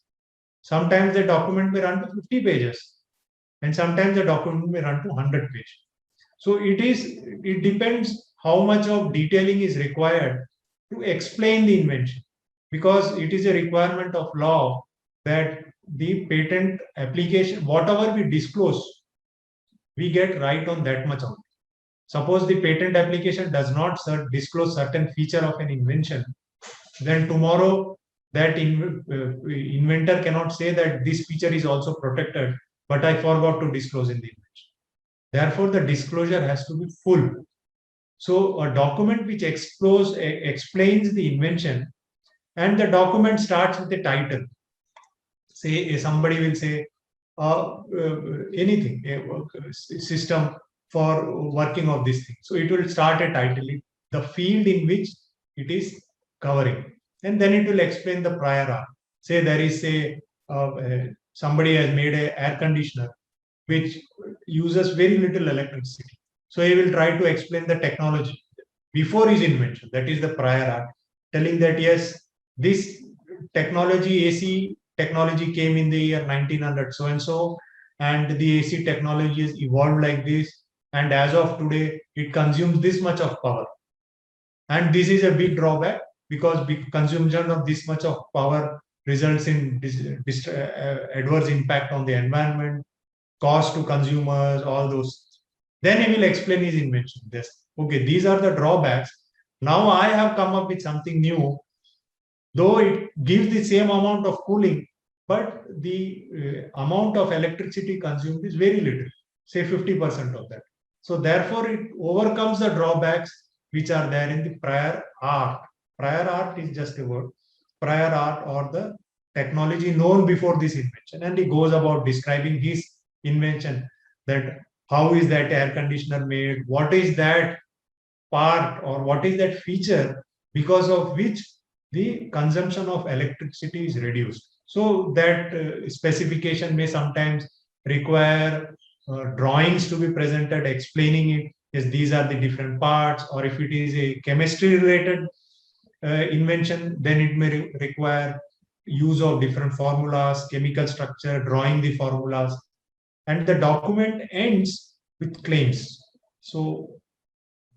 Sometimes the document may run to 50 pages. And sometimes the document may run to 100 pages. So it depends how much of detailing is required to explain the invention, because it is a requirement of law that the patent application, whatever we disclose, we get right on that much only. Suppose the patent application does not disclose certain feature of an invention, then tomorrow that inventor cannot say that this feature is also protected, but I forgot to disclose in the invention. Therefore, the disclosure has to be full. So a document which explains the invention, and the document starts with a title. Say somebody will say anything, a system for working of this thing. So it will start a title, the field in which it is covering, and then it will explain the prior art. Say there is somebody has made an air conditioner which uses very little electricity. So he will try to explain the technology before his invention. That is the prior art, telling that yes, this technology, AC technology, came in the year 1900 so and so, and the AC technology has evolved like this, and as of today it consumes this much of power, and this is a big drawback because big consumption of this much of power results in adverse impact on the environment, cost to consumers, all those. Then he will explain his invention. This, okay, these are the drawbacks. Now I have come up with something new, though it gives the same amount of cooling, but the amount of electricity consumed is very little, say 50% of that. So therefore it overcomes the drawbacks which are there in the prior art. Prior art is just a word. Prior art, or the technology known before this invention, and he goes about describing his invention, that how is that air conditioner made, what is that part or what is that feature because of which the consumption of electricity is reduced. So that specification may sometimes require drawings to be presented explaining it, yes, these are the different parts, or if it is a chemistry related invention, then it may require use of different formulas, chemical structure, drawing the formulas, and the document ends with claims. So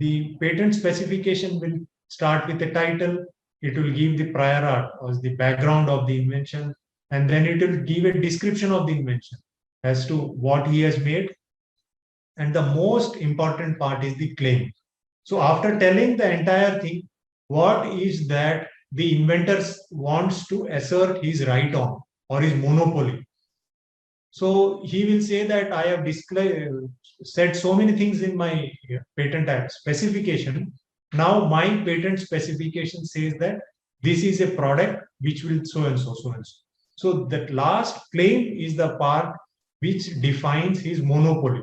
the patent specification will start with a title, it will give the prior art or the background of the invention, and then it will give a description of the invention as to what he has made. And the most important part is the claim. So after telling the entire thing, what is that the inventor wants to assert his right on or his monopoly. So he will say that I have said so many things in my patent act specification. Now my patent specification says that this is a product which will so and so, so and so. So that last claim is the part which defines his monopoly.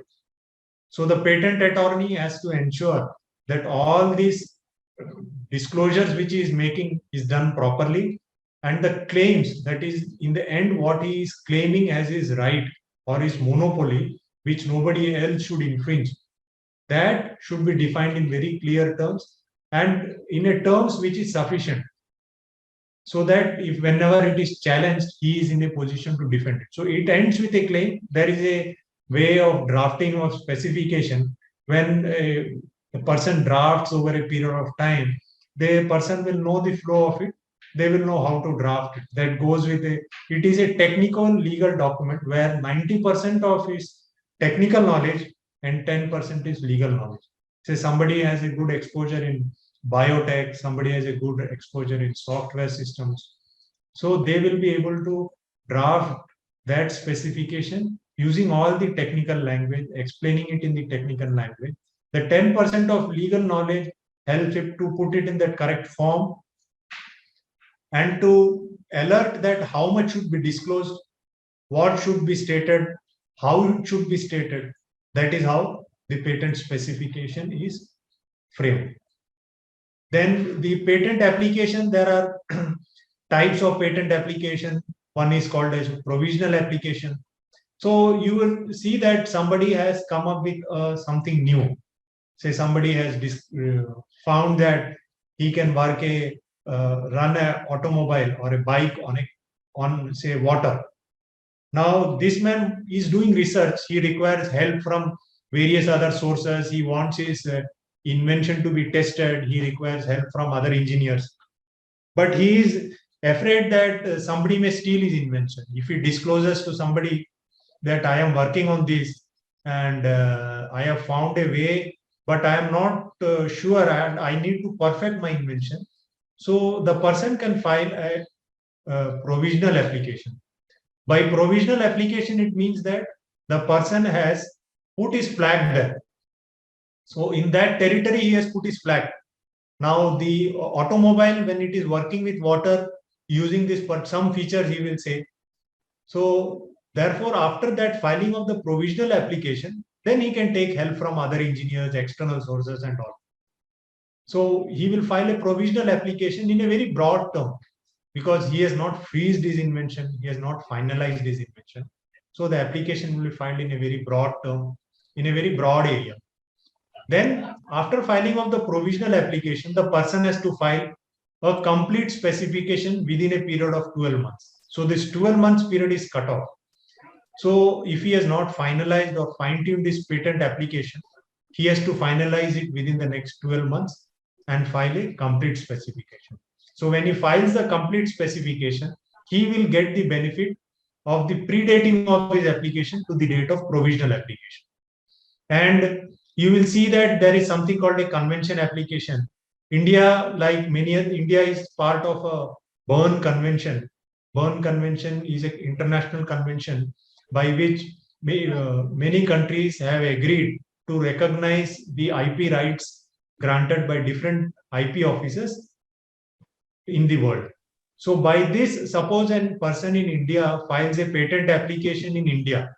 So the patent attorney has to ensure that all these disclosures which he is making is done properly, and the claims, that is in the end what he is claiming as his right or his monopoly, which nobody else should infringe, that should be defined in very clear terms and in a terms which is sufficient, so that if whenever it is challenged, he is in a position to defend it. So it ends with a claim. There is a way of drafting of specification. When a person drafts over a period of time, the person will know the flow of it. They will know how to draft it. That goes with it is a technical legal document where 90% of is technical knowledge and 10% is legal knowledge. Say somebody has a good exposure in biotech, somebody has a good exposure in software systems. So they will be able to draft that specification using all the technical language, explaining it in the technical language. The 10% of legal knowledge helps it to put it in the correct form and to alert that how much should be disclosed, what should be stated, how it should be stated. That is how the patent specification is framed. Then the patent application, there are types of patent application. One is called as provisional application. So you will see that somebody has come up with something new. Say somebody has found that he can run an automobile or a bike on say water. Now this man is doing research. He requires help from various other sources. He wants his invention to be tested. He requires help from other engineers. But he is afraid that somebody may steal his invention. If he discloses to somebody that I am working on this and I have found a way, but I am not sure and I need to perfect my invention. So the person can file a provisional application. By provisional application, it means that the person has put his flag there. So in that territory, he has put his flag. Now the automobile, when it is working with water, using this, but some features he will say. So therefore, after that filing of the provisional application, then he can take help from other engineers, external sources and all. So he will file a provisional application in a very broad term because he has not freezed his invention, he has not finalized his invention. So the application will be filed in a very broad term, in a very broad area. Then after filing of the provisional application, the person has to file a complete specification within a period of 12 months. So this 12 months period is cut off. So if he has not finalized or fine-tuned this patent application, he has to finalize it within the next 12 months and file a complete specification. So when he files the complete specification, he will get the benefit of the predating of his application to the date of provisional application. And you will see that there is something called a convention application. India, like many other, India is part of a Berne Convention. Berne Convention is an international convention by which many countries have agreed to recognize the IP rights granted by different IP offices in the world. So by this, suppose a person in India files a patent application in India,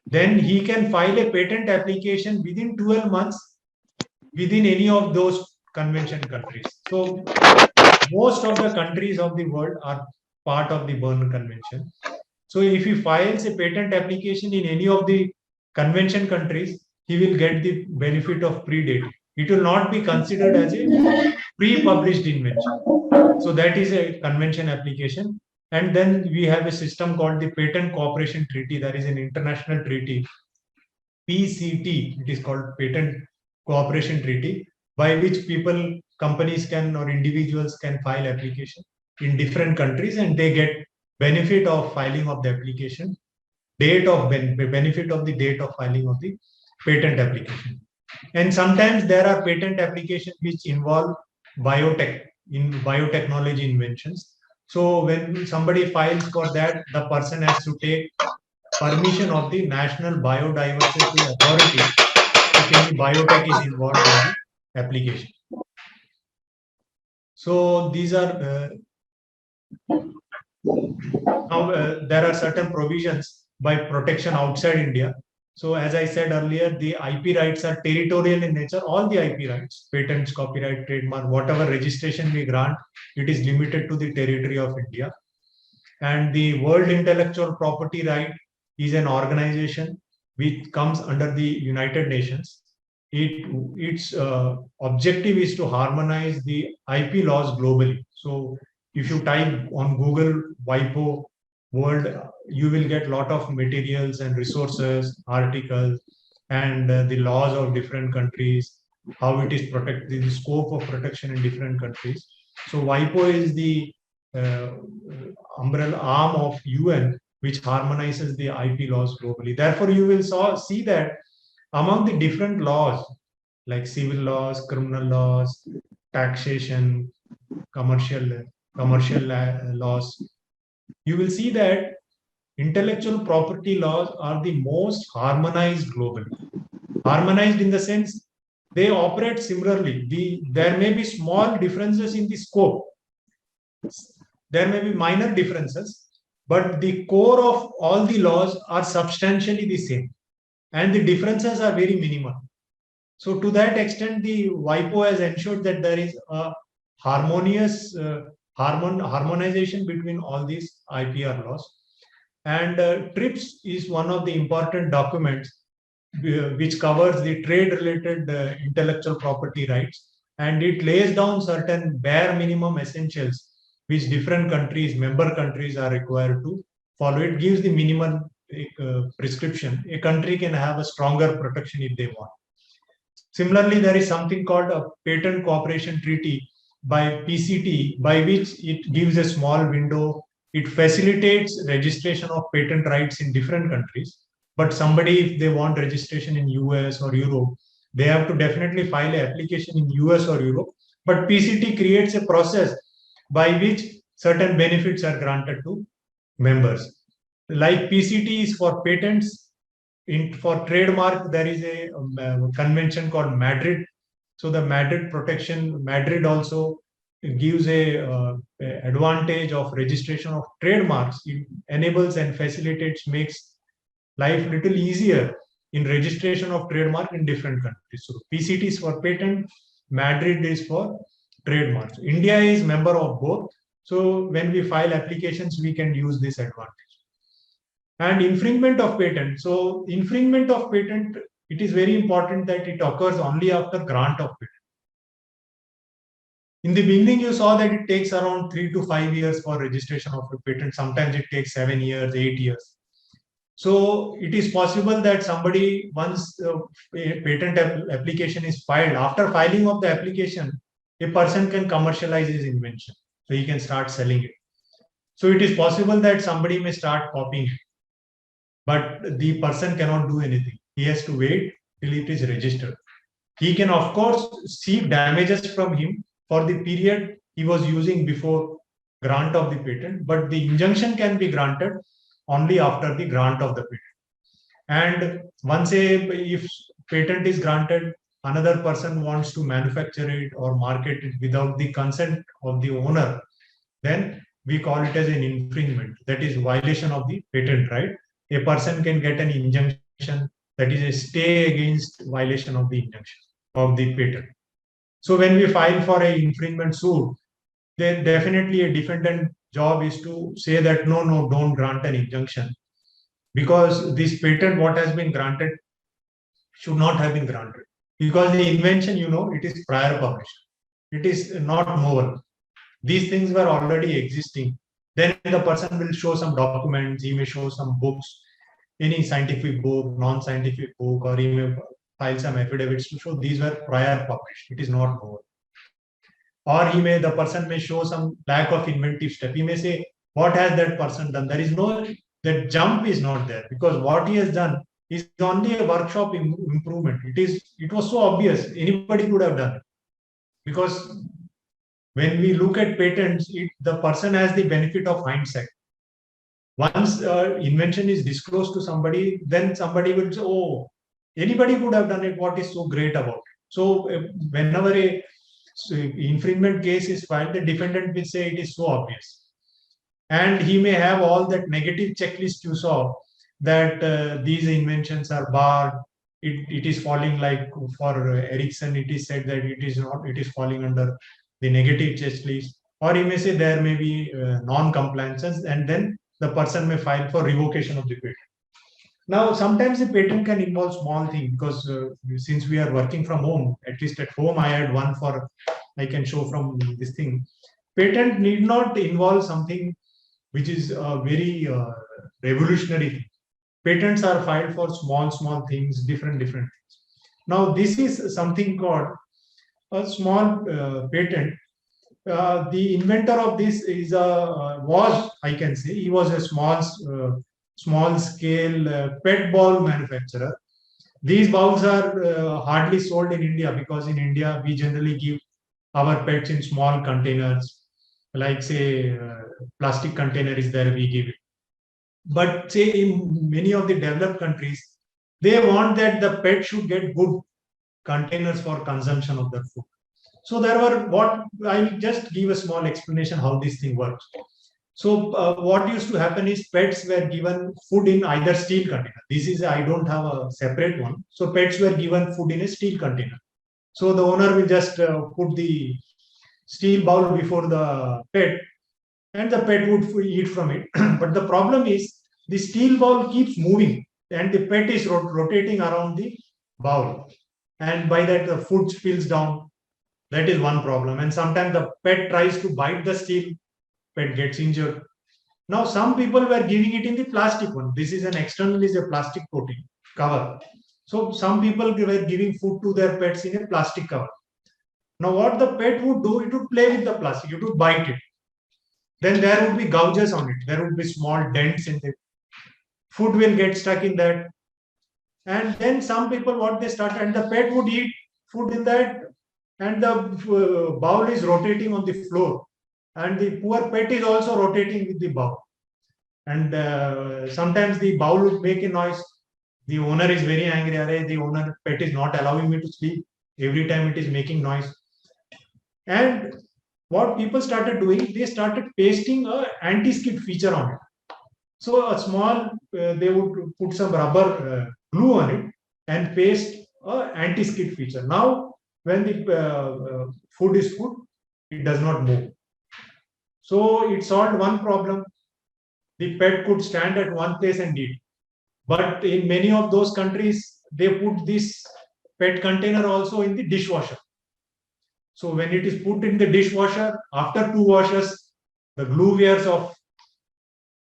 then he can file a patent application within 12 months within any of those convention countries. So most of the countries of the world are part of the Berne Convention. So if he files a patent application in any of the convention countries, he will get the benefit of predating. It will not be considered as a pre-published invention. So that is a convention application. And then we have a system called the Patent Cooperation Treaty. That is an international treaty, PCT. It is called Patent Cooperation Treaty, by which people, companies can or individuals can file application in different countries and they get benefit of filing of the application, benefit of the date of filing of the patent application. And sometimes there are patent applications which involve biotechnology inventions. So when somebody files for that, the person has to take permission of the National Biodiversity Authority if any biotech is involved in the application. So these are now there are certain provisions by protection outside India. So as I said earlier, the IP rights are territorial in nature. All the IP rights, patents, copyright, trademark, whatever registration we grant, it is limited to the territory of India. And the World Intellectual Property Right is an organization which comes under the United Nations. Its objective is to harmonize the IP laws globally. So if you type on Google WIPO world, you will get a lot of materials and resources, articles, and the laws of different countries, how it is protected, the scope of protection in different countries. So WIPO is the umbrella arm of UN, which harmonizes the IP laws globally. Therefore, you will see that among the different laws, like civil laws, criminal laws, taxation, commercial laws, you will see that intellectual property laws are the most harmonized globally. Harmonized in the sense they operate similarly. There may be small differences in the scope. There may be minor differences, but the core of all the laws are substantially the same. And the differences are very minimal. So to that extent, the WIPO has ensured that there is a harmonious harmonization between all these IPR laws. And TRIPS is one of the important documents which covers the trade-related intellectual property rights. And it lays down certain bare minimum essentials which different countries, member countries, are required to follow. It gives the minimum prescription, a country can have a stronger protection if they want. Similarly, there is something called a Patent Cooperation Treaty by PCT, by which it gives a small window. It facilitates registration of patent rights in different countries. But somebody, if they want registration in US or Europe, they have to definitely file an application in US or Europe. But PCT creates a process by which certain benefits are granted to members. Like PCT is for patents, for trademark, there is a convention called Madrid. So the Madrid also gives a advantage of registration of trademarks. It enables and facilitates, makes life little easier in registration of trademark in different countries. So PCT is for patent, Madrid is for trademarks. India is member of both. So when we file applications, we can use this advantage. And infringement of patent. So infringement of patent, it is very important that it occurs only after grant of patent. In the beginning, you saw that it takes around 3 to 5 years for registration of a patent. Sometimes it takes 7 years, 8 years. So it is possible that somebody, once a patent application is filed, after filing of the application, a person can commercialize his invention. So he can start selling it. So it is possible that somebody may start copying it, but the person cannot do anything. He has to wait till it is registered. He can, of course, seek damages from him for the period he was using before grant of the patent, but the injunction can be granted only after the grant of the patent. And once if patent is granted, another person wants to manufacture it or market it without the consent of the owner, then we call it as an infringement. That is violation of the patent right. A person can get an injunction, that is a stay against violation of the injunction of the patent. So when we file for a infringement suit, then definitely a defendant job is to say that no, don't grant an injunction, because this patent, what has been granted, should not have been granted, because the invention, it is prior published. It is not novel. These things were already existing. Then the person will show some documents, he may show some books, any scientific book, non-scientific book, or he may file some affidavits to show these were prior published. It is not novel. Or the person may show some lack of inventive step. He may say, what has that person done? There is no, that jump is not there, because what he has done is only a workshop improvement. It was so obvious, anybody could have done it. Because when we look at patents, the person has the benefit of hindsight. Once invention is disclosed to somebody, then somebody will say, oh, anybody could have done it. What is so great about it? So whenever a infringement case is filed, the defendant will say it is so obvious. And he may have all that negative checklist you saw, that these inventions are barred. It is falling, like for Ericsson, it is said that it is not, it is falling under the negative checklist. Or he may say there may be non-compliances, and then the person may file for revocation of the patent. Now, sometimes the patent can involve small things, because since we are working from home, at least at home, I had one for, I can show from this thing. Patent need not involve something which is a very revolutionary thing. Patents are filed for small things, different things. Now, this is something called a small patent. The inventor of this is I can say, he was a small scale pet ball manufacturer. These balls are hardly sold in India, because in India we generally give our pets in small containers, like say plastic container is there, we give it. But say in many of the developed countries, they want that the pet should get good containers for consumption of their food. So there were, I'll just give a small explanation how this thing works. So what used to happen is pets were given food in either steel container. This is, I don't have a separate one. So pets were given food in a steel container. So the owner will just put the steel bowl before the pet, and the pet would eat from it. But the problem is the steel bowl keeps moving, and the pet is rotating around the bowl. And by that, the food spills down. That is one problem. And sometimes the pet tries to bite the steel, pet gets injured. Now, some people were giving it in the plastic one. This is an external is a plastic coating cover. So some people were giving food to their pets in a plastic cover. Now, what the pet would do, it would play with the plastic, it would bite it. Then there would be gouges on it. There would be small dents in it. Food will get stuck in that. And then some people, what they start, and the pet would eat food in that, and the bowl is rotating on the floor. And the poor pet is also rotating with the bowl. And sometimes the bowl would make a noise. The owner is very angry. The owner pet is not allowing me to sleep. Every time it is making noise. And what people started doing, they started pasting a anti-skid feature on it. So a small, they would put some rubber glue on it and paste a anti-skid feature. Now, when the food is put, it does not move. So it solved one problem. The pet could stand at one place and eat. But in many of those countries, they put this pet container also in the dishwasher. So when it is put in the dishwasher, after 2 washes, the glue wears off.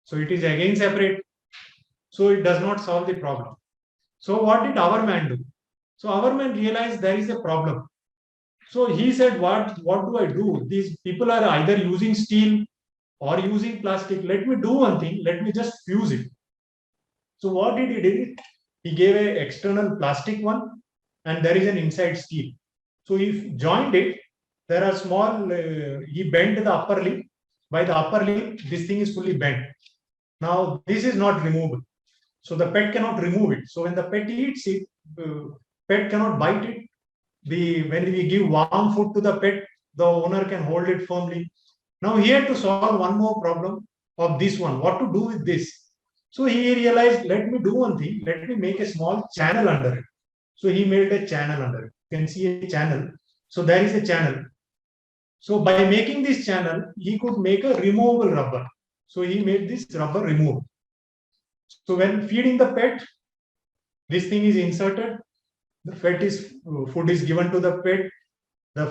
So it is again separate. So it does not solve the problem. So what did our man do? So our man realized there is a problem. So he said, what do I do? These people are either using steel or using plastic. Let me do one thing. Let me just fuse it. So what did he do? He gave an external plastic one and there is an inside steel. So if joined it, there are small, he bent the upper lip. By the upper lip, this thing is fully bent. Now this is not removable. So the pet cannot remove it. So when the pet eats it, pet cannot bite it. When we give warm food to the pet, the owner can hold it firmly. Now he had to solve one more problem of this one. What to do with this? So he realized, let me do one thing. Let me make a small channel under it. So he made a channel under it. You can see a channel. So there is a channel. So by making this channel, he could make a removable rubber. So he made this rubber removable. So when feeding the pet, this thing is inserted. The food is given to the pet. The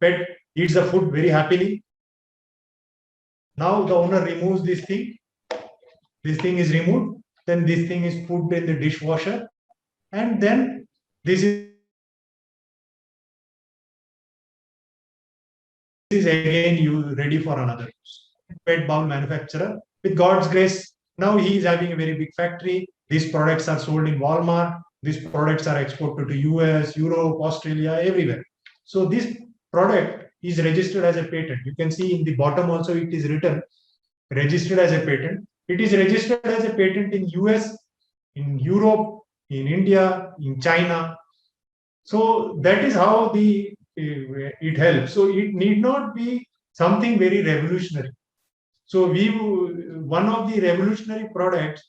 pet eats the food very happily. Now the owner removes this thing. This thing is removed. Then this thing is put in the dishwasher. And then this is again ready for another use. Pet bowl manufacturer, with God's grace, now he is having a very big factory. These products are sold in Walmart. These products are exported to US, Europe, Australia, everywhere. So this product is registered as a patent. You can see in the bottom also it is written registered as a patent. It is registered as a patent in US, in Europe, in India, in China. So that is how it helps. So it need not be something very revolutionary. So one of the revolutionary products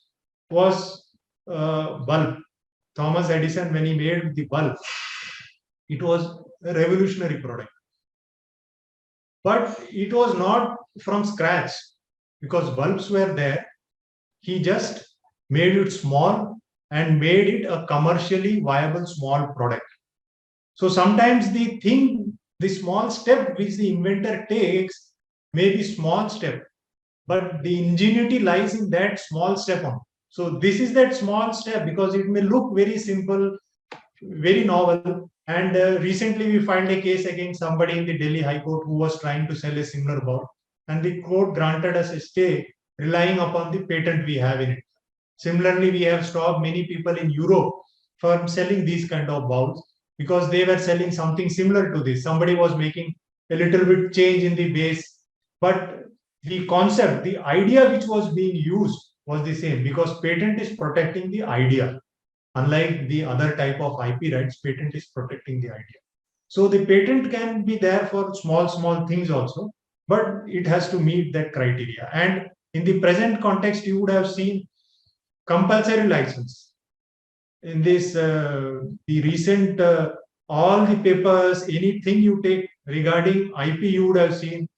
was bulb. Thomas Edison, when he made the bulb, it was a revolutionary product. But it was not from scratch because bulbs were there. He just made it small and made it a commercially viable small product. So sometimes the small step which the inventor takes may be small step, but the ingenuity lies in that small step on. So this is that small step because it may look very simple, very novel. And recently we filed a case against somebody in the Delhi High Court who was trying to sell a similar bowl. And the court granted us a stay relying upon the patent we have in it. Similarly, we have stopped many people in Europe from selling these kind of bowls because they were selling something similar to this. Somebody was making a little bit change in the base, but the concept, the idea which was being used was the same because patent is protecting the idea. Unlike the other type of IP rights, patent is protecting the idea. So the patent can be there for small things also, but it has to meet that criteria. And in the present context, you would have seen compulsory license. In this, the recent, all the papers, anything you take regarding IP, you would have seen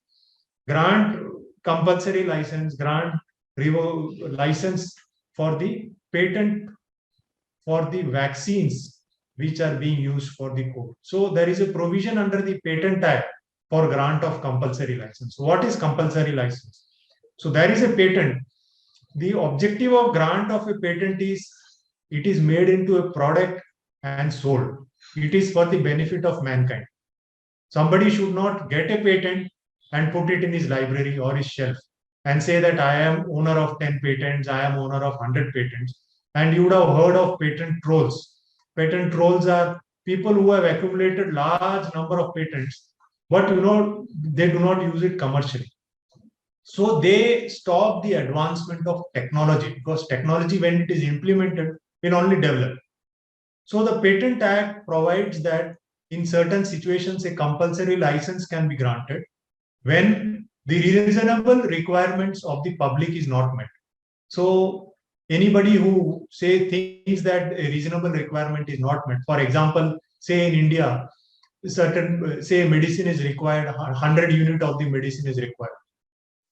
grant compulsory license, grant license for the patent for the vaccines which are being used for the COVID. So there is a provision under the Patent Act for grant of compulsory license. What is compulsory license? So there is a patent. The objective of grant of a patent is it is made into a product and sold. It is for the benefit of mankind. Somebody should not get a patent and put it in his library or his shelf and say that I am owner of 10 patents, I am owner of 100 patents. And you would have heard of patent trolls. Patent trolls are people who have accumulated large number of patents, but they do not use it commercially. So they stop the advancement of technology, because technology, when it is implemented, will only develop. So the Patent Act provides that in certain situations, a compulsory license can be granted when the reasonable requirements of the public is not met. So anybody who thinks that a reasonable requirement is not met, for example, say in India, say medicine is required, 100 unit of the medicine is required,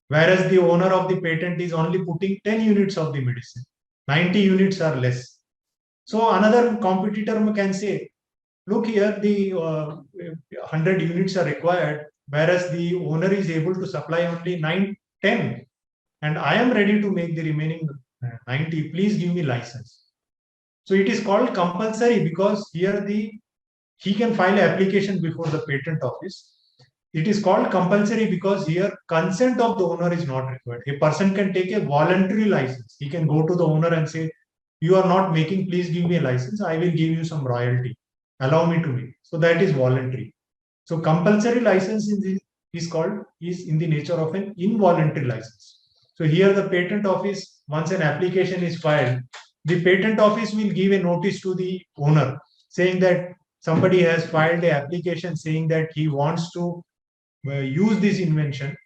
whereas the owner of the patent is only putting 10 units of the medicine, 90 units are less. So another competitor can say, look here, the 100 units are required, whereas the owner is able to supply only 10, and I am ready to make the remaining 90. Please give me license. So it is called compulsory because here he can file an application before the patent office. It is called compulsory because here consent of the owner is not required. A person can take a voluntary license. He can go to the owner and say, you are not making, please give me a license. I will give you some royalty. Allow me to make. So that is voluntary. So compulsory license is in the nature of an involuntary license. So here the patent office, once an application is filed, the patent office will give a notice to the owner saying that somebody has filed an application saying that he wants to use this invention,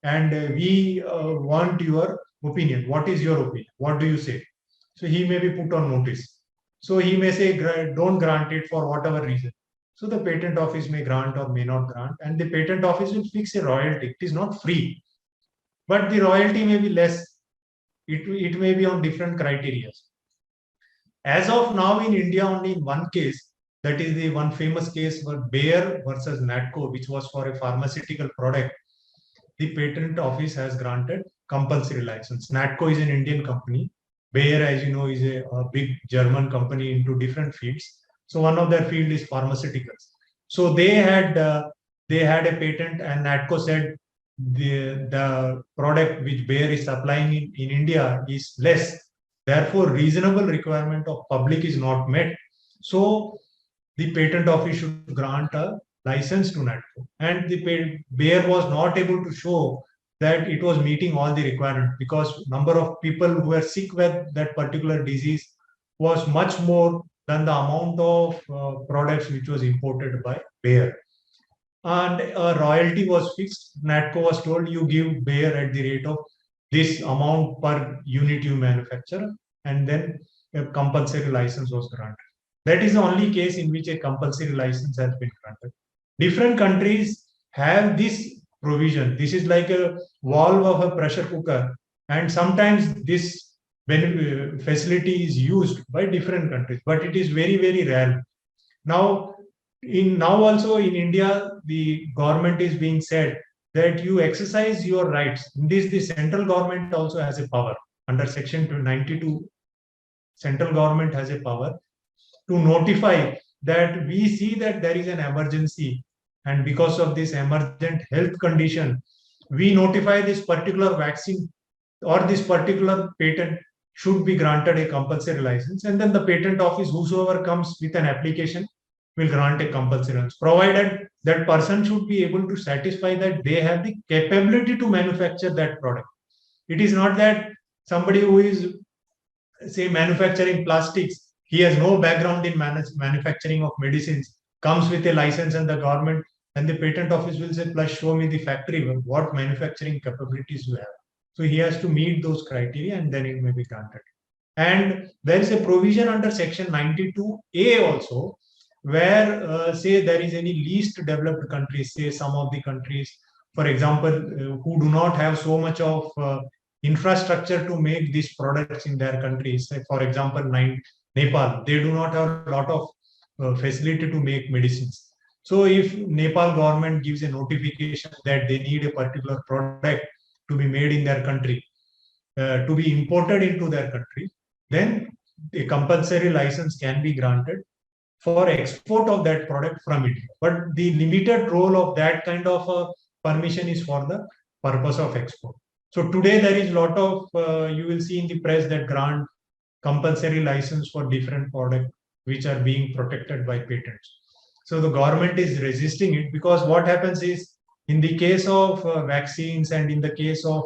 and we want your opinion. What is your opinion? What do you say? So he may be put on notice. So he may say, don't grant it for whatever reason. So the patent office may grant or may not grant, and the patent office will fix a royalty. It is not free, but the royalty may be less. It may be on different criteria. As of now in India, only in one case, that is the one famous case for Bayer versus Natco, which was for a pharmaceutical product, the patent office has granted compulsory license. Natco is an Indian company. Bayer, as you know, is a big German company into different fields. So one of their field is pharmaceuticals. So they had a patent, and Natco said the product which Bayer is supplying in India is less. Therefore, reasonable requirement of public is not met. So the patent office should grant a license to Natco. And the Bayer was not able to show that it was meeting all the requirements because number of people who were sick with that particular disease was much more than the amount of products which was imported by Bayer. And a royalty was fixed. Natco was told, you give Bayer at the rate of this amount per unit you manufacture, and then a compulsory license was granted. That is the only case in which a compulsory license has been granted. Different countries have this provision. This is like a valve of a pressure cooker, and sometimes this facility is used by different countries, but it is very, very rare. Now also in India, the government is being said that you exercise your rights. In this, the central government also has a power. Under Section 92, central government has a power to notify that we see that there is an emergency, and because of this emergent health condition, we notify this particular vaccine or this particular patent should be granted a compulsory license, and then the patent office, whosoever comes with an application, will grant a compulsory license, provided that person should be able to satisfy that they have the capability to manufacture that product. It is not that somebody who is, say, manufacturing plastics, he has no background in manufacturing of medicines, comes with a license, and the government and the patent office will say, plus show me the factory, what manufacturing capabilities you have. So he has to meet those criteria, and then it may be granted. And there is a provision under Section 92A also, where say there is any least developed countries, say some of the countries, for example, who do not have so much of infrastructure to make these products in their countries. Say, for example, Nepal, they do not have a lot of facility to make medicines. So if Nepal government gives a notification that they need a particular product to be made in their country, to be imported into their country, then a compulsory license can be granted for export of that product from India. But the limited role of that kind of a permission is for the purpose of export. So today there is a lot of, you will see in the press that grant compulsory license for different products which are being protected by patents. So the government is resisting it, because what happens is, in the case of vaccines and in the case of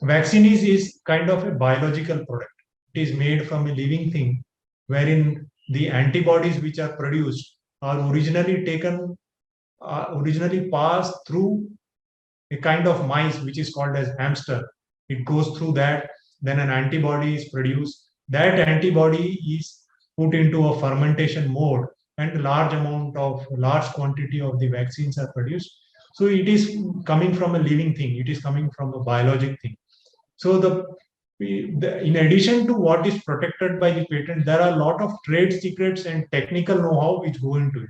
vaccine is kind of a biological product. It is made from a living thing, wherein the antibodies which are produced are originally taken, originally passed through a kind of mice which is called as hamster. It goes through that, then an antibody is produced. That antibody is put into a fermentation mode, and large quantity of the vaccines are produced. So it is coming from a living thing. It is coming from a biologic thing. So in addition to what is protected by the patent, there are a lot of trade secrets and technical know-how which go into it.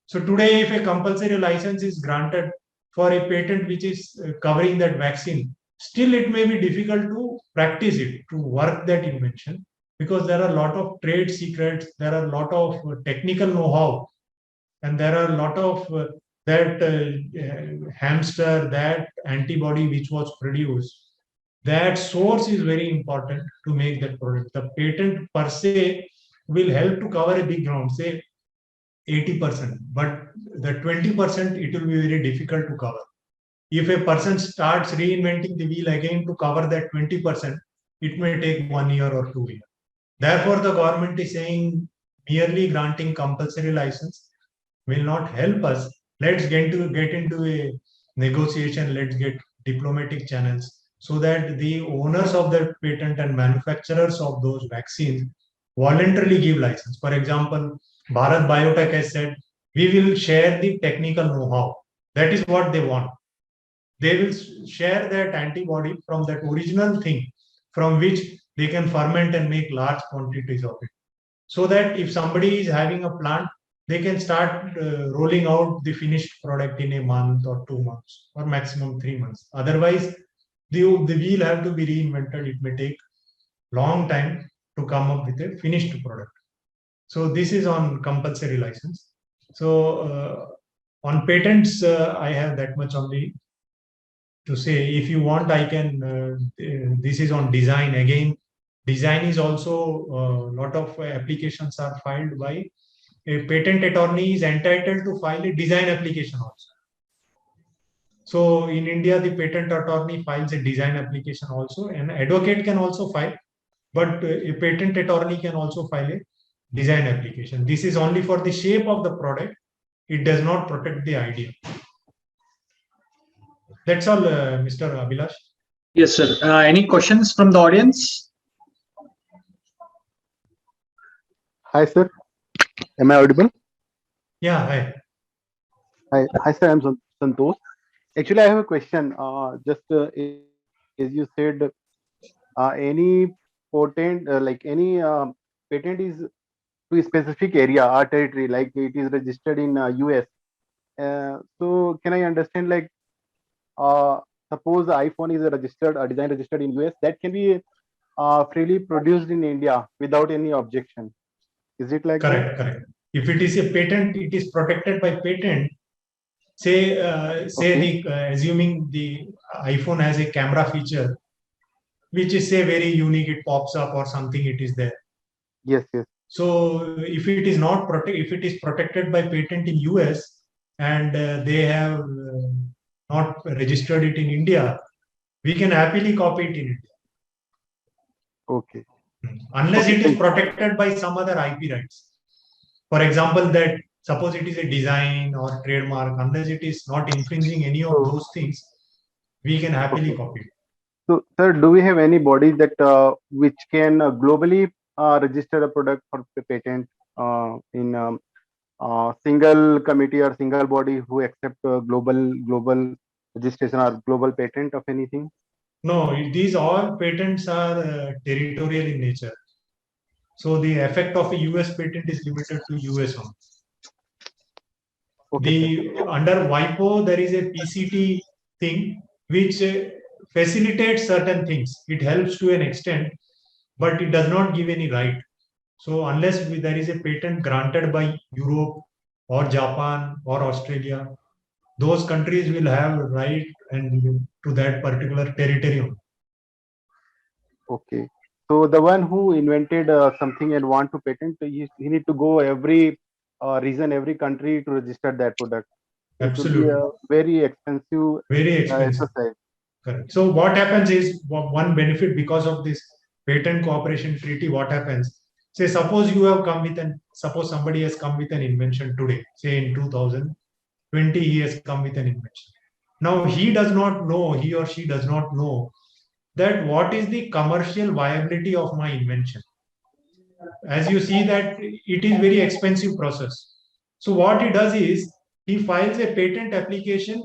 So today, if a compulsory license is granted for a patent which is covering that vaccine, still it may be difficult to practice it, to work that invention, because there are a lot of trade secrets, there are a lot of technical know-how, and there are a lot of that hamster, that antibody which was produced. That source is very important to make that product. The patent per se will help to cover a big ground, say 80%, but the 20% it will be very difficult to cover. If a person starts reinventing the wheel again to cover that 20%, it may take 1 year or 2 years. Therefore, the government is saying merely granting compulsory license will not help us. Let's get into a negotiation, let's get diplomatic channels, so that the owners of the patent and manufacturers of those vaccines voluntarily give license. For example, Bharat Biotech has said, we will share the technical know-how. That is what they want. They will share that antibody from that original thing from which they can ferment and make large quantities of it. So that if somebody is having a plant, they can start rolling out the finished product in a month or 2 months or maximum 3 months. Otherwise, the wheel have to be reinvented. It may take long time to come up with a finished product. So this is on compulsory license. So on patents, I have that much only to say. If you want, I can, this is on design. Again, design is also, a lot of applications are filed by a patent attorney is entitled to file a design application also. So in India, the patent attorney files a design application also. An advocate can also file, but a patent attorney can also file a design application. This is only for the shape of the product. It does not protect the idea. That's all, Mr. Abhilash. Yes, sir. Any questions from the audience? Hi, sir. Am I audible? Yeah, hi. Hi, sir. I'm Santosh. Actually, I have a question. Just as you said, any patent, like any patent is to a specific area or territory, like it is registered in US. So can I understand, like, suppose the iPhone is registered, design registered in US, that can be freely produced in India without any objection. Is it like that? Correct. If it is a patent, it is protected by patent. Say, Okay. assuming the iPhone has a camera feature, which is say very unique, it pops up or something, it is there. Yes. So if it is not if it is protected by patent in US and they have not registered it in India, we can happily copy it in India. Okay. Unless Okay, it is thank you. protected by some other IP rights. For example, that suppose it is a design or trademark, unless it is not infringing any of those things, we can happily Okay. copy it. So, sir, do we have any body that which can globally register a product for patent in single committee or single body who accept global registration or global patent of anything? No, these all patents are territorial in nature. So the effect of a US patent is limited to US only. Okay, sir. Under WIPO, there is a PCT thing which facilitates certain things. It helps to an extent, but it does not give any right. So unless there is a patent granted by Europe or Japan or Australia, those countries will have right and to that particular territory. Okay. So the one who invented something and want to patent, he need to go every region, every country to register that product. It would be Absolutely. a very expensive Very expensive. exercise. Correct. So what happens is one benefit because of this patent cooperation treaty, what happens? Say suppose you have come with suppose somebody has come with an invention today, say in 2020, he has come with an invention. Now he does not know, he or she does not know that what is the commercial viability of my invention. As you see that it is very expensive process. So what he does is he files a patent application.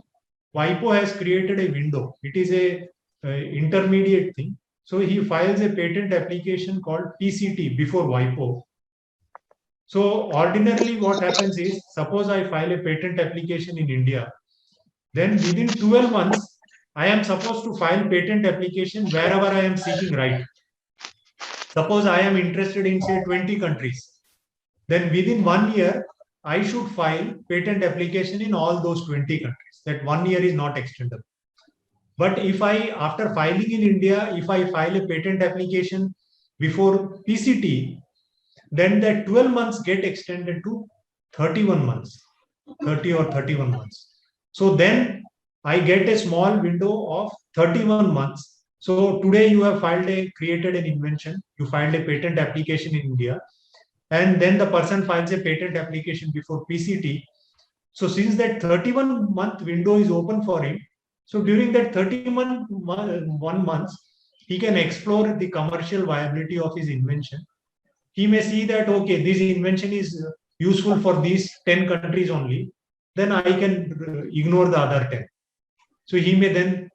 WIPO has created a window. It is a intermediate thing. So he files a patent application called PCT before WIPO. So ordinarily what happens is, suppose I file a patent application in India, then within 12 months, I am supposed to file patent application wherever I am seeking right. Suppose I am interested in say 20 countries, then within 1 year, I should file patent application in all those 20 countries. That 1 year is not extendable. But if I, after filing in India, if I file a patent application before PCT, then that 12 months get extended to 31 months, 30 or 31 months. So then I get a small window of 31 months. So today you have created an invention, you filed a patent application in India, and then the person files a patent application before PCT. So since that 31-month window is open for him, so during that 1 month, he can explore the commercial viability of his invention. He may see that, okay, this invention is useful for these 10 countries only, then I can ignore the other 10. So he may then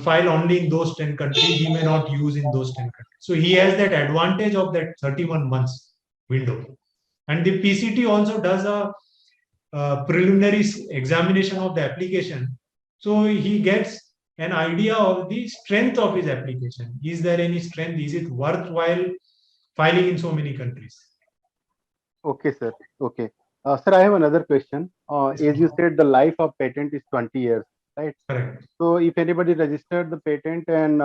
file only in those 10 countries, he may not use in those 10 countries. So he has that advantage of that 31 months window. And the PCT also does a preliminary examination of the application. So he gets an idea of the strength of his application. Is there any strength? Is it worthwhile filing in so many countries? Okay, sir. Okay. Sir, I have another question. As you said, the life of patent is 20 years, right? Correct. So if anybody registered the patent and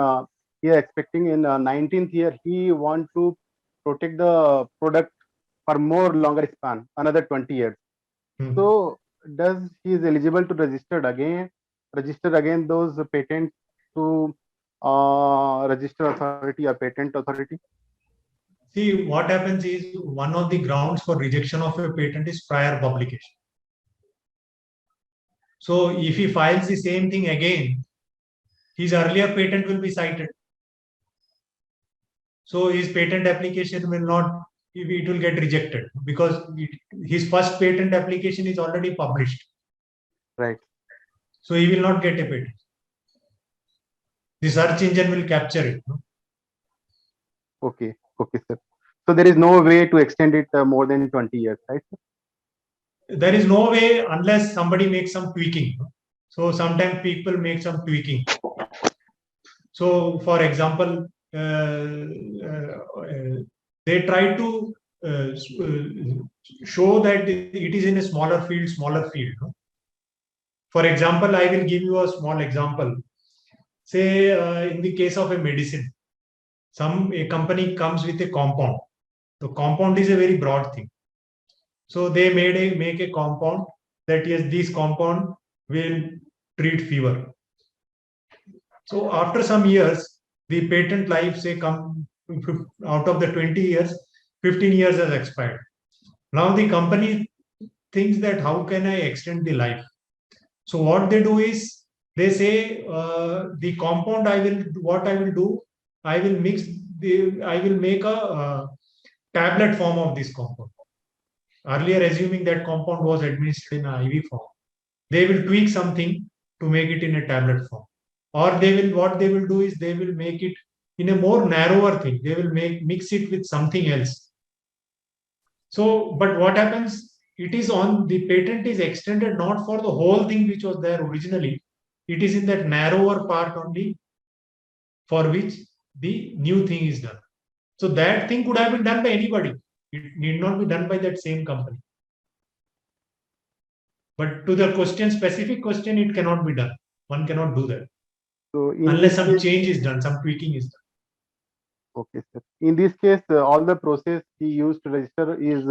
he is expecting in 19th year, he want to protect the product for more longer span, another 20 years. So does he is eligible to register again those patents to register authority or patent authority? See, what happens is one of the grounds for rejection of a patent is prior publication. So if he files the same thing again, his earlier patent will be cited. So his patent application will not, it will get rejected because his first patent application is already published. Right. So he will not get a patent. The search engine will capture it. No? Okay. Okay, sir. So there is no way to extend it more than 20 years, right? There is no way unless somebody makes some tweaking. No? So sometimes people make some tweaking. So for example, they try to show that it is in a smaller field. No? For example, I will give you a small example. Say in the case of a medicine, a company comes with a compound. The compound is a very broad thing. So they make a compound that yes, this compound will treat fever. So after some years, the patent life say come out of the 20 years, 15 years has expired. Now the company thinks that how can I extend the life? So what they do is they say the compound I will make a tablet form of this compound. Earlier assuming that compound was administered in an IV form, they will tweak something to make it in a tablet form. Or what they will do is they will make it in a more narrower thing. They will mix it with something else. So, but what happens? it is on the patent is extended not for the whole thing which was there originally. It is in that narrower part only for which the new thing is done. So that thing could have been done by anybody. It need not be done by that same company. But to the question, specific question, it cannot be done. One cannot do that. So in Unless this some case, change is done, some tweaking is done. okay, sir. In this case, all the process he used to register is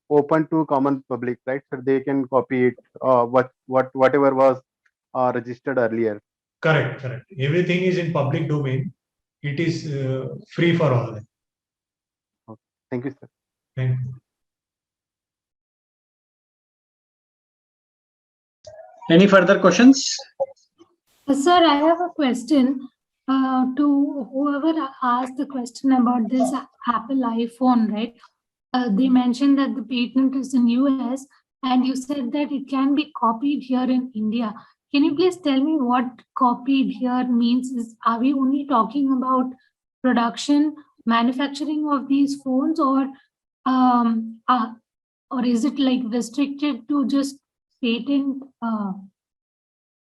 open to common public, right? So they can copy it, whatever was registered earlier. Correct, correct. Everything is in public domain. It is free for all. Thank you, sir. Thank you. Any further questions? Sir, I have a question to whoever asked the question about this Apple iPhone, right? They mentioned that the patent is in US and you said that it can be copied here in India. Can you please tell me what copied here means? Are we only talking about production, manufacturing of these phones, or is it like restricted to just patent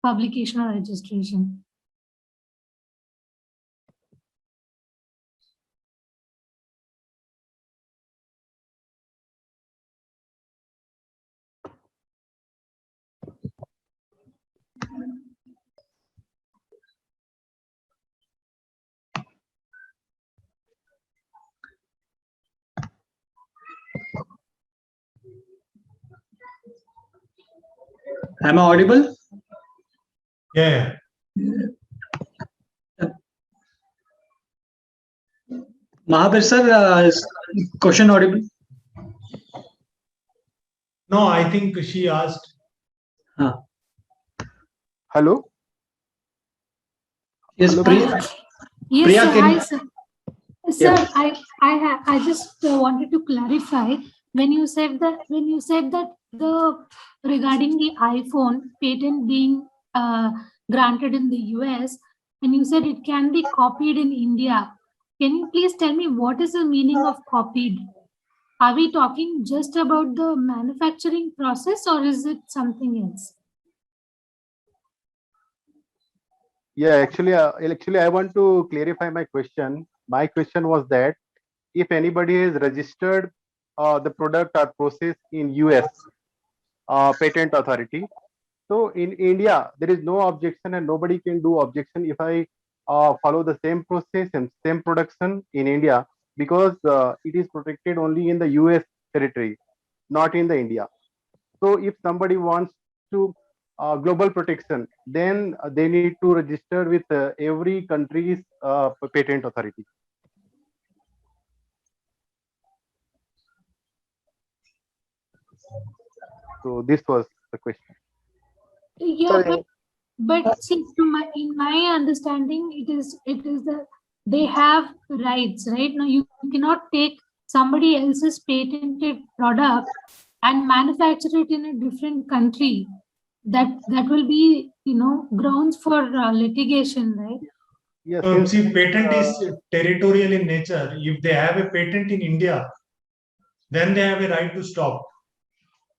publication or registration? Am I audible? Yeah. Mahabir sir, is question audible? No, I think she asked. Hello? Yes, Hello, Priya. Yes, Priya, sir. can- Hi, sir. Sir, Yeah. I just wanted to clarify when you said that the regarding the iPhone patent being granted in the US, and you said it can be copied in India. Can you please tell me what is the meaning of copied? Are we talking just about the manufacturing process, or is it something else? Yeah, actually, I want to clarify my question. My question was that if anybody has registered the product or process in US patent authority, so in India there is no objection and nobody can do objection if I follow the same process and same production in India, because it is protected only in the US territory, not in the India. So if somebody wants to global protection, then they need to register with every country's patent authority. So this was the question. Yeah, Sorry. but see, in my understanding, it is the they have rights, right? Now you cannot take somebody else's patented product and manufacture it in a different country. That will be, grounds for litigation, right? Yes, See, patent is territorial in nature. If they have a patent in India, then they have a right to stop.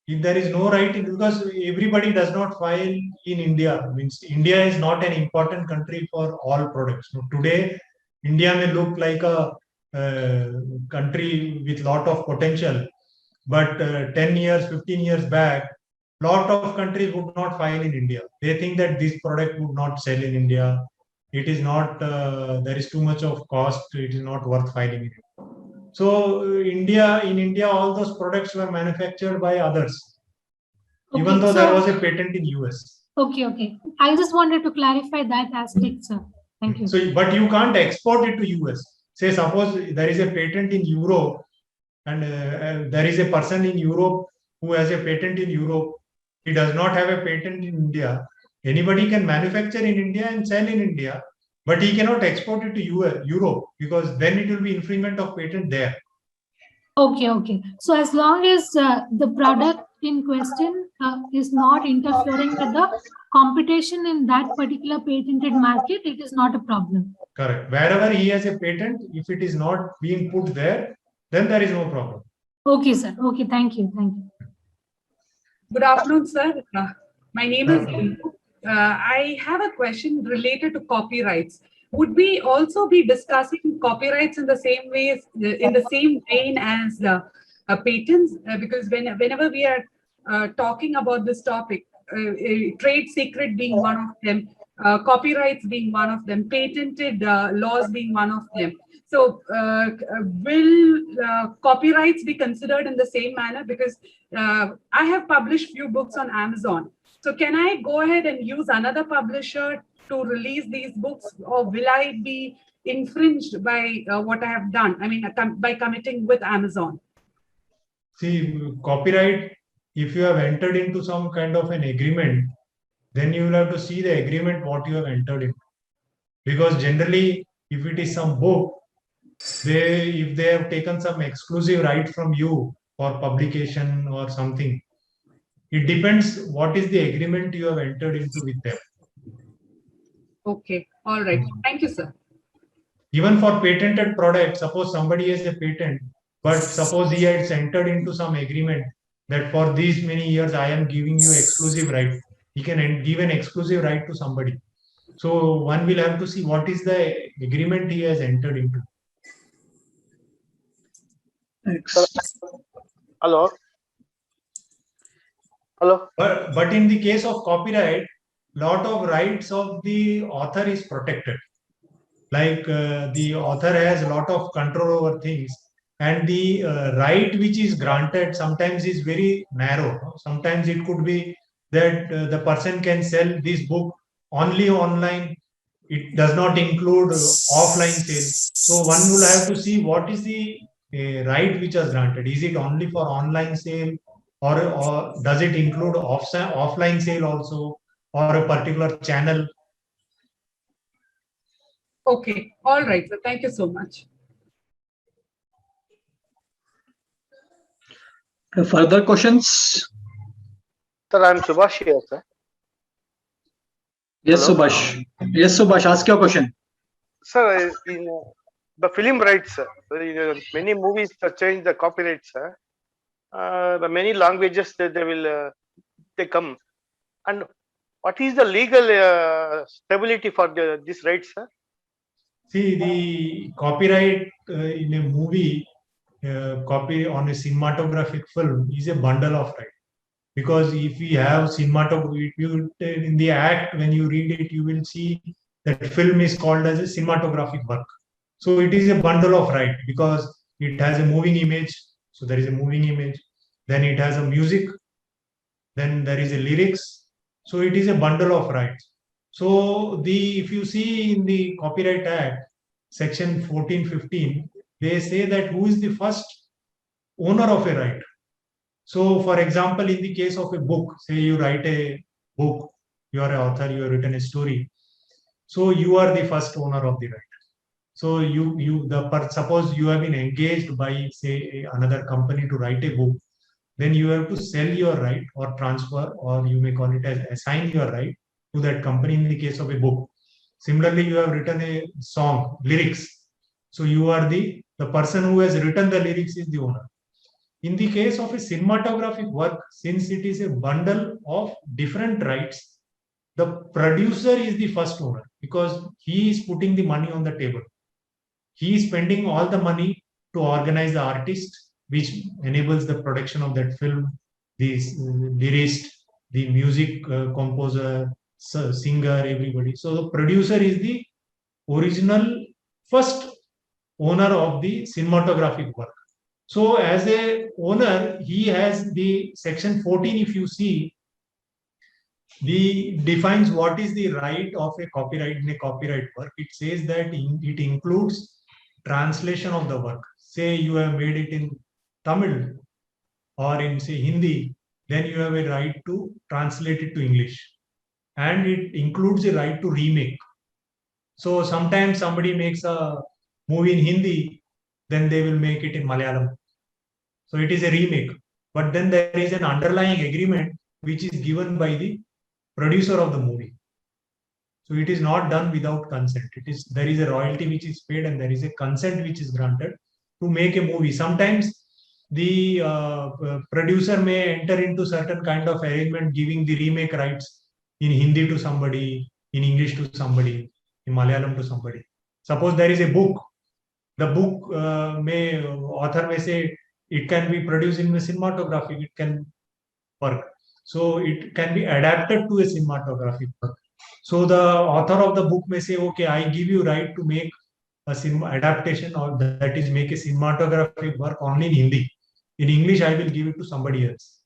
If there is no right, because everybody does not file in India, means India is not an important country for all products. So today, India may look like a country with lot of potential, but 10 years, 15 years back, lot of countries would not file in India. They think that this product would not sell in India. It is not, there is too much of cost. It is not worth filing in India. So in India, all those products were manufactured by others, even though there was a patent in US. Okay. I just wanted to clarify that aspect, sir. Thank you. So, but you can't export it to US. Say, suppose there is a patent in Europe, and there is a person in Europe who has a patent in Europe. He does not have a patent in India. Anybody can manufacture in India and sell in India, but he cannot export it to Europe, because then it will be infringement of patent there. Okay. So as long as the product in question is not interfering with the competition in that particular patented market, it is not a problem. Correct. Wherever he has a patent, if it is not being put there, then there is no problem. Okay, sir. Okay, thank you. Good afternoon, sir. My name is Indu. I have a question related to copyrights. Would we also be discussing copyrights in the same ways, in the same vein as patents? Because whenever we are talking about this topic, trade secret being one of them, copyrights being one of them, patented laws being one of them. So, will copyrights be considered in the same manner? Because I have published few books on Amazon. So, can I go ahead and use another publisher to release these books, or will I be infringed by what I have done? I mean, by committing with Amazon. See, copyright, if you have entered into some kind of an agreement, then you will have to see the agreement what you have entered into. Because generally, if it is some book, if they have taken some exclusive right from you for publication or something, it depends what is the agreement you have entered into with them. Okay, all right. Thank you, sir. Even for patented products, suppose somebody has a patent, but suppose he has entered into some agreement that for these many years I am giving you exclusive right. He can give an exclusive right to somebody. So one will have to see what is the agreement he has entered into. Hello. Hello. But in the case of copyright, lot of rights of the author is protected. Like the author has a lot of control over things, and the right which is granted sometimes is very narrow. Sometimes it could be that the person can sell this book only online. It does not include offline sales. So one will have to see what is the right which is granted. Is it only for online sale, or does it include offline sale also, or a particular channel? Okay, all right. So thank you so much. Further questions? Sir, I'm Subhash here, sir. Yes, Hello? Subhash. Yes, Subhash, ask your question. Sir, in the film rights, sir, many movies change the copyright, sir. The many languages that they come. And what is the legal stability for this right, sir? See, the copyright in a movie, copy on a cinematographic film is a bundle of rights. Because if we have cinematography, in the act, when you read it, you will see that film is called as a cinematographic work. So it is a bundle of rights because it has a moving image. So there is a moving image. Then it has a music. Then there is a lyrics. So it is a bundle of rights. So if you see in the Copyright Act, section 1415, they say that who is the first owner of a right. So for example, in the case of a book, say you write a book, you are an author, you have written a story. So you are the first owner of the right. So suppose you have been engaged by, say, another company to write a book, then you have to sell your right or transfer, or you may call it as assign your right to that company in the case of a book. Similarly, you have written a song, lyrics. So you are the person who has written the lyrics is the owner. In the case of a cinematographic work, since it is a bundle of different rights, the producer is the first owner because he is putting the money on the table. He is spending all the money to organize the artist, which enables the production of that film, the lyricist, the music composer, singer, everybody. So the producer is the original first owner of the cinematographic work. So as a owner, he has the section 14, if you see, defines what is the right of a copyright in a copyright work. It says that it includes translation of the work. Say you have made it in Tamil or in, say, Hindi, then you have a right to translate it to English. And it includes a right to remake. So sometimes somebody makes a movie in Hindi, then they will make it in Malayalam. So it is a remake. But then there is an underlying agreement which is given by the producer of the movie. So it is not done without consent. There is a royalty which is paid and there is a consent which is granted to make a movie. Sometimes the producer may enter into certain kind of arrangement, giving the remake rights in Hindi to somebody, in English to somebody, in Malayalam to somebody. Suppose there is a book, the book may author may say it can be produced in a cinematographic, it can work. So it can be adapted to a cinematographic work. So the author of the book may say, okay, I give you right to make a cinema adaptation, or that is make a cinematographic work only in Hindi. In English, I will give it to somebody else.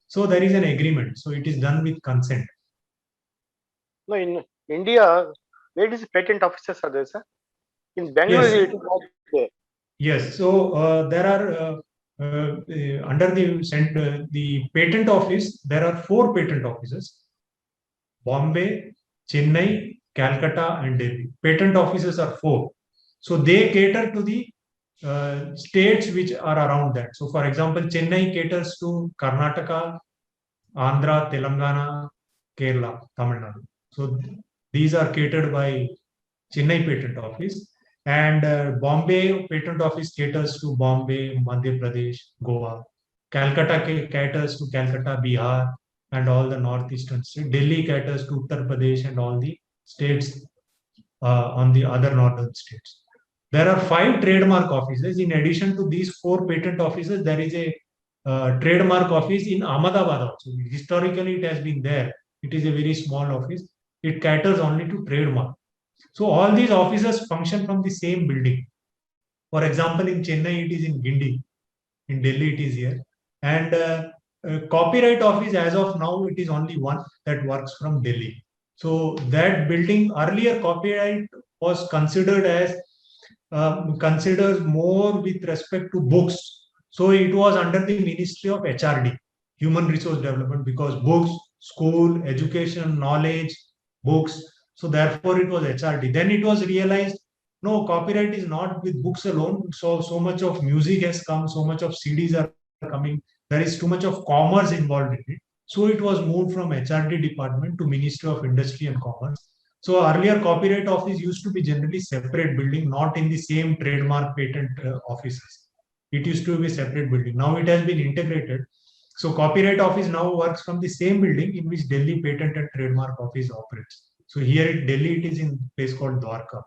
So there is an agreement. So it is done with consent. No, in India, where is patent offices are there, sir? In Bangalore, Yes. it is not there. Yes. So there are under the patent office, there are 4 patent offices: Bombay, Chennai, Calcutta, and Delhi. Patent offices are 4. So they cater to the states which are around that. So, for example, Chennai caters to Karnataka, Andhra, Telangana, Kerala, Tamil Nadu. So these are catered by Chennai Patent Office, and Bombay Patent Office caters to Bombay, Madhya Pradesh, Goa. Calcutta caters to Calcutta, Bihar, and all the northeastern states. Delhi caters to Uttar Pradesh and all the states on the other northern states. There are 5 trademark offices. In addition to these 4 patent offices, there is a trademark office in Ahmedabad also. Historically, it has been there. It is a very small office. It caters only to trademark. So all these offices function from the same building. For example, in Chennai, it is in Gindi. In Delhi, it is here. And copyright office, as of now, it is only one that works from Delhi. So that building, earlier copyright was considered as considers more with respect to books. So it was under the Ministry of HRD, Human Resource Development, because books, school, education, knowledge, books. So therefore it was HRD. Then it was realized, no, copyright is not with books alone. So much of music has come, so much of CDs are coming. There is too much of commerce involved in it. So it was moved from HRD department to Ministry of Industry and Commerce. So earlier copyright office used to be generally separate building, not in the same trademark patent offices. It used to be separate building. Now it has been integrated. So copyright office now works from the same building in which Delhi Patent and Trademark Office operates. So here in Delhi, it is in a place called Dwarka.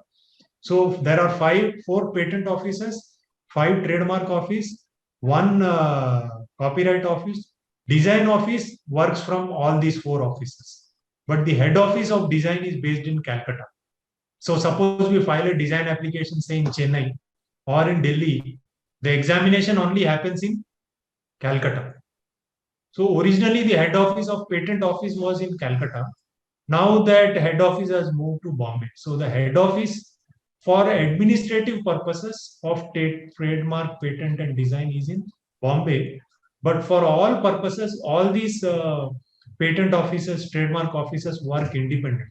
So there are 4 patent offices, 5 trademark office, 1 copyright office. Design office works from all these 4 offices. But the head office of design is based in Calcutta. So suppose we file a design application, say in Chennai or in Delhi, the examination only happens in Calcutta. So originally the head office of patent office was in Calcutta. Now that head office has moved to Bombay. So the head office for administrative purposes of trademark, patent and design is in Bombay. But for all purposes, all these patent offices, trademark offices work independently.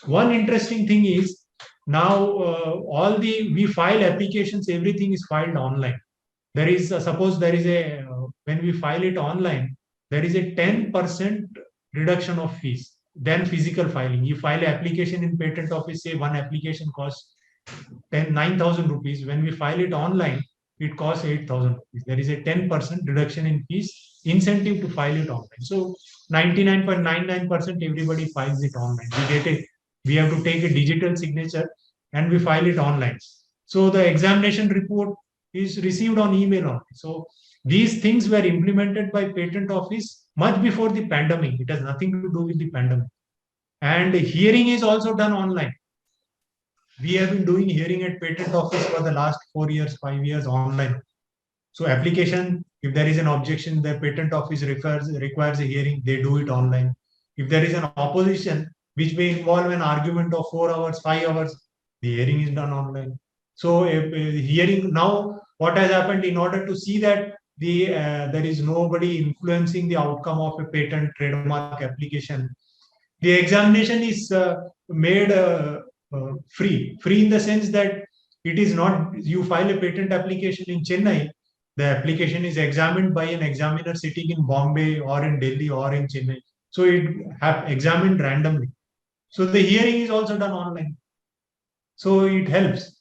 One interesting thing is now we file applications, everything is filed online. There is suppose there is a when we file it online, there is a 10% reduction of fees than physical filing. You file an application in patent office, say one application costs 9,000 rupees. When we file it online, it costs 8,000 rupees. There is a 10% reduction in fees, incentive to file it online. So 99.99% everybody files it online. We have to take a digital signature and we file it online. So the examination report is received on email only. So these things were implemented by patent office much before the pandemic. It has nothing to do with the pandemic. And hearing is also done online. We have been doing hearing at patent office for the last 4 years, 5 years online. So application, if there is an objection, the patent office requires a hearing, they do it online. If there is an opposition, which may involve an argument of 4 hours, 5 hours, the hearing is done online. So hearing now, what has happened, in order to see that there is nobody influencing the outcome of a patent trademark application, the examination is made free in the sense that it is not, you file a patent application in Chennai, the application is examined by an examiner sitting in Bombay or in Delhi or in Chennai. So it have examined randomly. So the hearing is also done online. So it helps.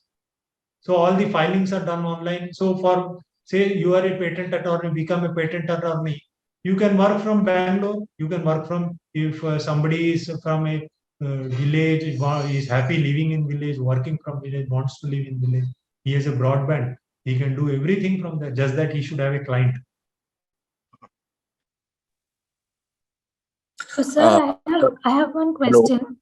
So all the filings are done online. So for Say you are a patent attorney, become a patent attorney. You can work from Bangalore. You can work from, if somebody is from a village, is happy living in village, working from village, wants to live in village. He has a broadband. He can do everything from there. Just that he should have a client. So, sir, I have one question.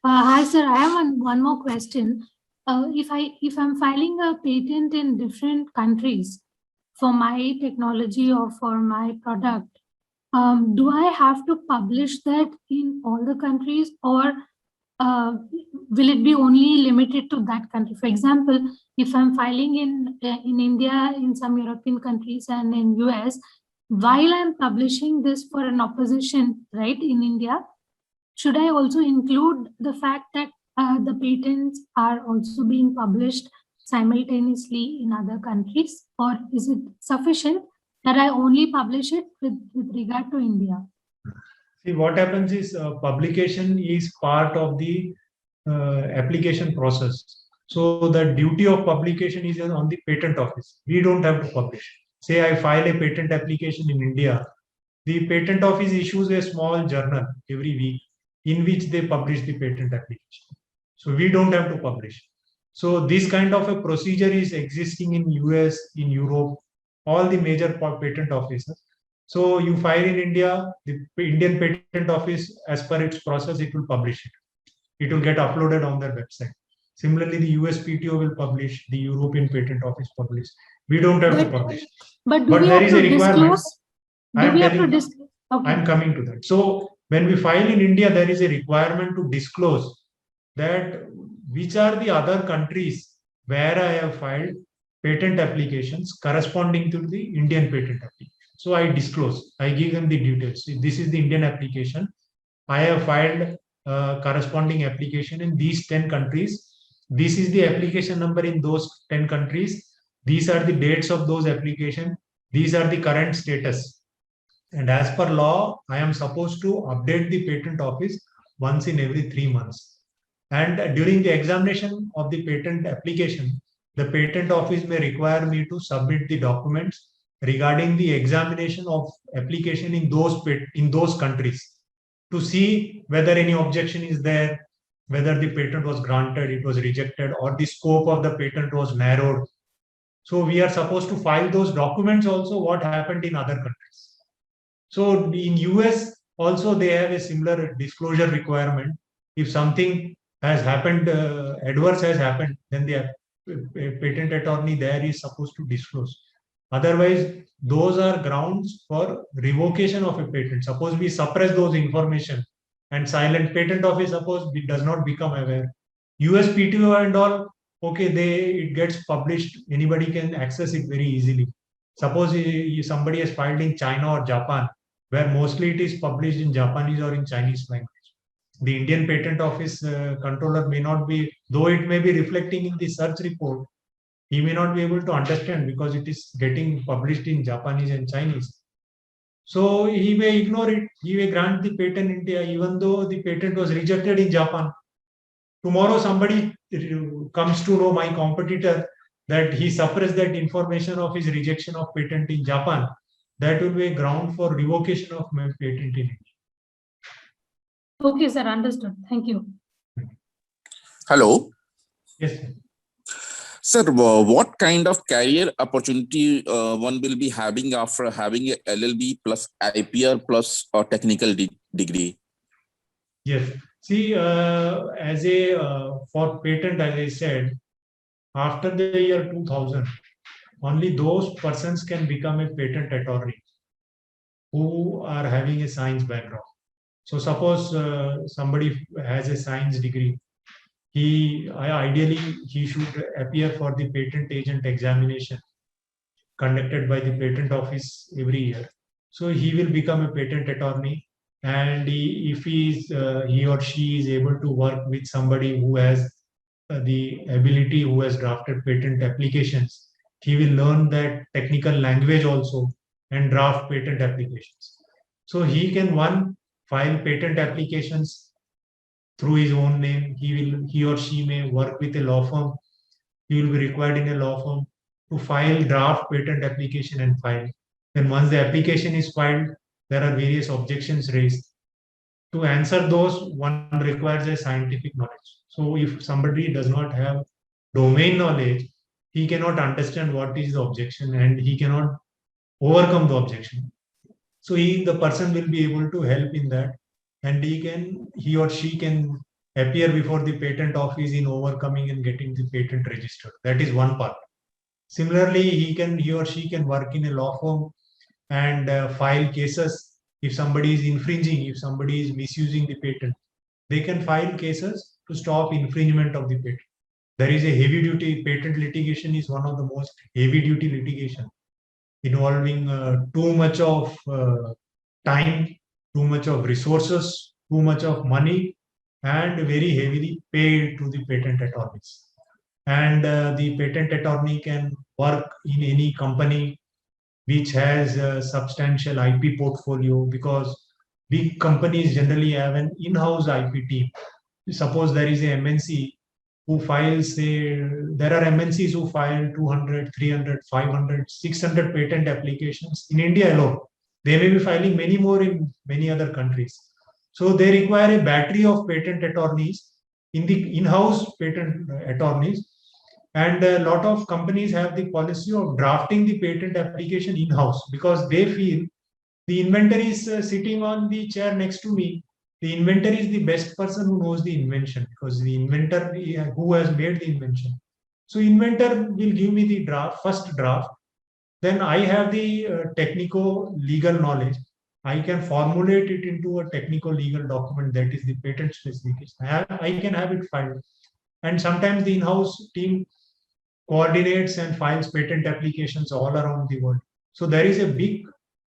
Hi, sir. I have one more question. If I'm filing a patent in different countries for my technology or for my product, do I have to publish that in all the countries, or will it be only limited to that country? For example, if I'm filing in India, in some European countries, and in US, while I'm publishing this for an opposition, right, in India, should I also include the fact that the patents are also being published simultaneously in other countries, or is it sufficient that I only publish it with regard to India? See, what happens is publication is part of the application process. So the duty of publication is on the patent office. We don't have to publish. Say I file a patent application in India, the patent office issues a small journal every week in which they publish the patent application. So we don't have to publish. So this kind of a procedure is existing in US, in Europe, all the major patent offices. So you file in India, the Indian Patent Office, as per its process, it will publish it. It will get uploaded on their website. Similarly, the USPTO will publish, the European Patent Office publish. We don't have to publish. But But there is a requirement. Okay. I'm coming to that. So when we file in India, there is a requirement to disclose that which are the other countries where I have filed patent applications corresponding to the Indian patent application. So I disclose, I give them the details. This is the Indian application. I have filed corresponding application in these 10 countries. This is the application number in those 10 countries. These are the dates of those applications. These are the current status. And as per law, I am supposed to update the patent office once in every 3 months. And during the examination of the patent application, the patent office may require me to submit the documents regarding the examination of application in those countries to see whether any objection is there, whether the patent was granted, it was rejected, or the scope of the patent was narrowed. So we are supposed to file those documents also, what happened in other countries. So in US also they have a similar disclosure requirement. If something has happened, adverse has happened, then the patent attorney there is supposed to disclose. Otherwise, those are grounds for revocation of a patent. Suppose we suppress those information and silent patent office, suppose it does not become aware. USPTO and all, okay, it gets published. Anybody can access it very easily. Suppose somebody has filed in China or Japan, where mostly it is published in Japanese or in Chinese language. The Indian Patent Office controller may not be, though it may be reflecting in the search report, he may not be able to understand because it is getting published in Japanese and Chinese. So he may ignore it. He may grant the patent in India, even though the patent was rejected in Japan. Tomorrow somebody comes to know, my competitor, that he suppressed that information of his rejection of patent in Japan. That will be a ground for revocation of my patent in India. Okay, sir, understood. Thank you. Hello. Yes, sir. Sir, what kind of career opportunity one will be having after having a LLB plus IPR plus a technical degree? Yes. See, as a for patent, as I said, after the year 2000, only those persons can become a patent attorney who are having a science background. So suppose somebody has a science degree, ideally he should appear for the patent agent examination conducted by the patent office every year. So he will become a patent attorney, and if he or she is able to work with somebody who has the ability, who has drafted patent applications, he will learn that technical language also and draft patent applications. So he can file patent applications through his own name. He or she may work with a law firm. He will be required in a law firm. to file draft patent application and file. Then once the application is filed, there are various objections raised. To answer those, one requires a scientific knowledge. So if somebody does not have domain knowledge, he cannot understand what is the objection and he cannot overcome the objection. So the person will be able to help in that, and he or she can appear before the patent office in overcoming and getting the patent registered. That is one part. Similarly, he or she can work in a law firm and file cases. If somebody is infringing, if somebody is misusing the patent, they can file cases to stop infringement of the patent. There is a heavy duty patent litigation is one of the most heavy duty litigation, involving too much of time, too much of resources, too much of money, and very heavily paid to the patent attorneys. And the patent attorney can work in any company which has a substantial IP portfolio, because big companies generally have an in-house IP team. Suppose there is a MNC who files, there are MNCs who file 200, 300, 500, 600 patent applications in India alone. They may be filing many more in many other countries. So they require a battery of patent attorneys in the in-house patent attorneys. And a lot of companies have the policy of drafting the patent application in-house, because they feel the inventor is sitting on the chair next to me. The inventor is the best person who knows the invention, because the inventor who has made the invention. So inventor will give me the first draft. Then I have the technico-legal knowledge. I can formulate it into a technico-legal document, that is the patent specification. I can have it filed. And sometimes the in-house team coordinates and files patent applications all around the world. So there is a big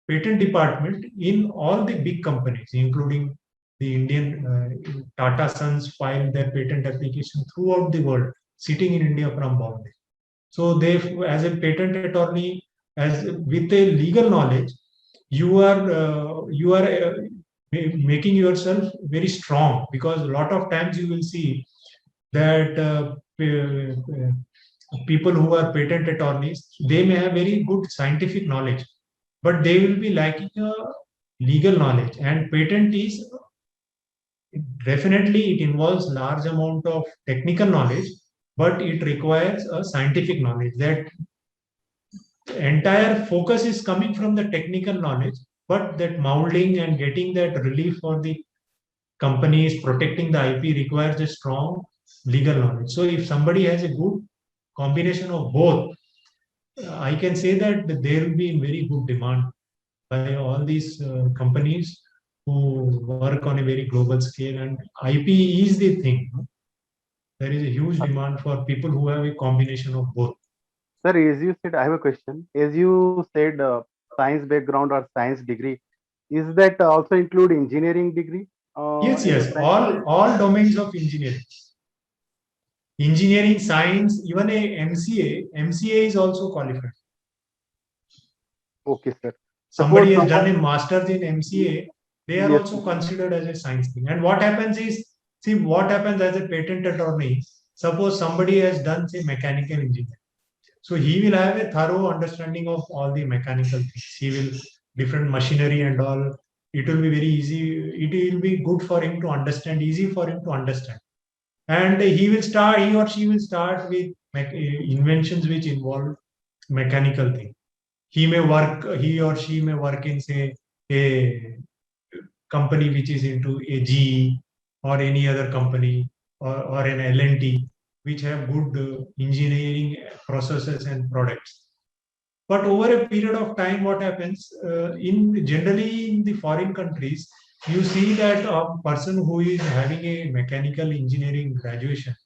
patent department in all the big companies, including the Indian Tata Sons file their patent application throughout the world, sitting in India from Bombay. So they, as a patent attorney, with a legal knowledge, you are making yourself very strong, because a lot of times you will see that people who are patent attorneys, they may have very good scientific knowledge, but they will be lacking legal knowledge. And patent is definitely, it involves large amount of technical knowledge, but it requires a scientific knowledge. That entire focus is coming from the technical knowledge, but that molding and getting that relief for the companies, protecting the IP requires a strong legal knowledge. So if somebody has a good combination of both, I can say that there will be in very good demand by all these companies who work on a very global scale, and IP is the thing. There is a huge demand for people who have a combination of both. Sir, as you said, I have a question. As you said, science background or science degree, is that also include engineering degree? Yes. All domains of engineering. Engineering, science, even a MCA is also qualified. Okay, sir. Somebody has done a master's in MCA, they are also considered as a science thing. And what happens is, see what happens as a patent attorney, suppose somebody has done, say, mechanical engineering. So he will have a thorough understanding of all the mechanical things. He will, different machinery and all, it will be very easy. It will be good for him to understand, easy for him to understand. And he or she will start with inventions which involve mechanical thing. He or she may work in, say, a company which is into a GE or any other company, or an L&T, which have good engineering processes and products. But over a period of time, what happens, generally in the foreign countries, you see that a person who is having a mechanical engineering graduation,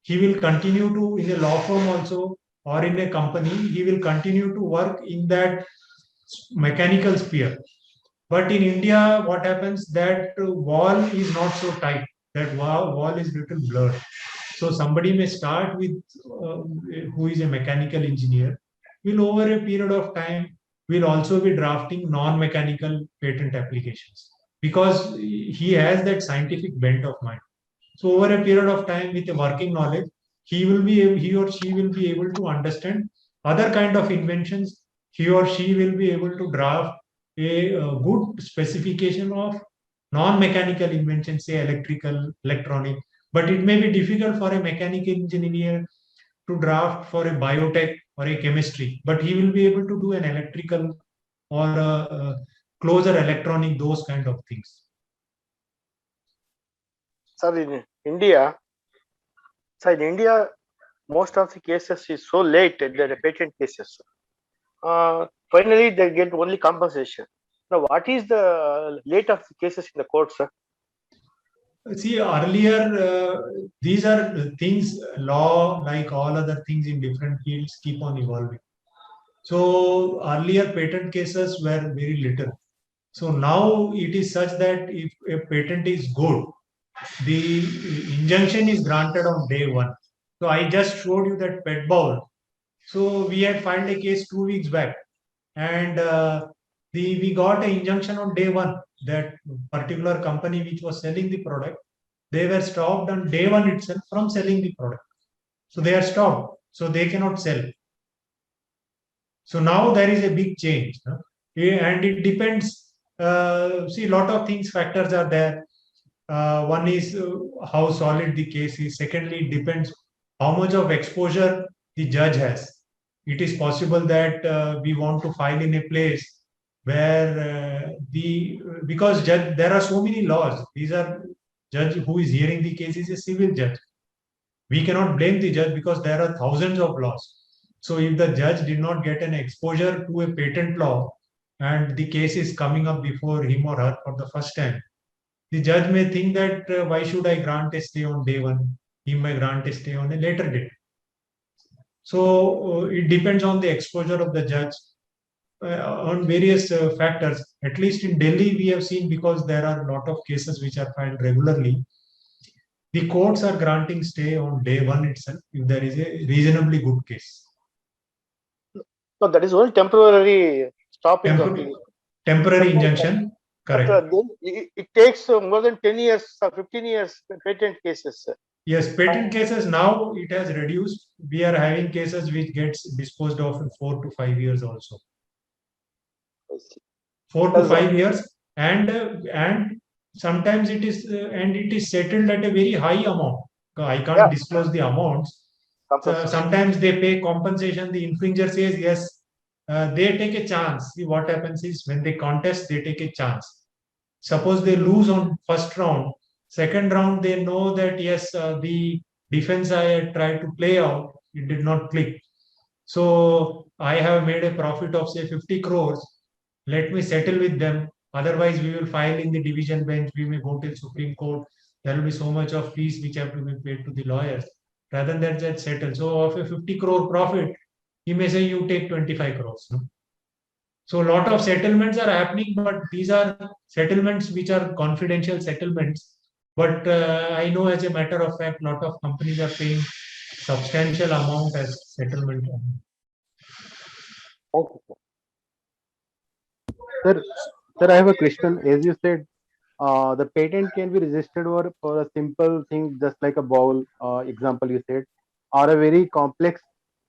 he will continue to, in a law firm also, or in a company, he will continue to work in that mechanical sphere. But in India, what happens, that wall is not so tight, that wall is little blurred. So somebody may start with, who is a mechanical engineer, will over a period of time, will also be drafting non-mechanical patent applications, because he has that scientific bent of mind. So over a period of time, with a working knowledge, he or she will be able to understand other kind of inventions, he or she will be able to draft a good specification of non-mechanical inventions, say electrical, electronic, but it may be difficult for a mechanical engineer to draft for a biotech or a chemistry, but he will be able to do an electrical or a closer electronic, those kind of things. Sir, in India, most of the cases is so late, the patent cases. Finally, they get only compensation. Now, what is the late of the cases in the court, sir? See, earlier, these are things, law, like all other things in different fields, keep on evolving. So earlier patent cases were very little. So now it is such that if a patent is good, the injunction is granted on day one. So I just showed you that pet bowl. So we had filed a case 2 weeks back, and we got an injunction on day one. That particular company which was selling the product, they were stopped on day one itself from selling the product. So they are stopped. So they cannot sell. So now there is a big change, no? And it depends. See, a lot of things, factors are there. One is how solid the case is. Secondly, it depends how much of exposure the judge has. It is possible that we want to file in a place where because judge, there are so many laws. These are judge who is hearing the case is a civil judge. We cannot blame the judge because there are thousands of laws. So if the judge did not get an exposure to a patent law and the case is coming up before him or her for the first time, the judge may think that why should I grant a stay on day one? He may grant a stay on a later date. So it depends on the exposure of the judge on various factors. At least in Delhi, we have seen, because there are a lot of cases which are filed regularly, the courts are granting stay on day one itself if there is a reasonably good case. So that is only temporary stopping of the Temporary injunction, correct. But, then it takes more than 10 years or 15 years patent cases. Yes, patent cases now it has reduced. We are having cases which gets disposed of in 4 to 5 years also. 4 to 5 years, and sometimes it is settled at a very high amount. I can't disclose the amounts. Sometimes they pay compensation. The infringer says yes. They take a chance. See, what happens is when they contest, they take a chance. Suppose they lose on first round, second round they know that yes, the defense I had tried to play out, it did not click. So I have made a profit of say 50 crores. Let me settle with them. Otherwise, we will file in the division bench. We may go to Supreme Court. There will be so much of fees which have to be paid to the lawyers. Rather than that, settle. So of a 50 crore profit, he may say you take 25 crores. No? So a lot of settlements are happening, but these are settlements which are confidential settlements. But I know as a matter of fact, a lot of companies are paying substantial amount as settlement. Sir, I have a question. As you said, the patent can be registered for a simple thing, just like a bowl example you said, or a very complex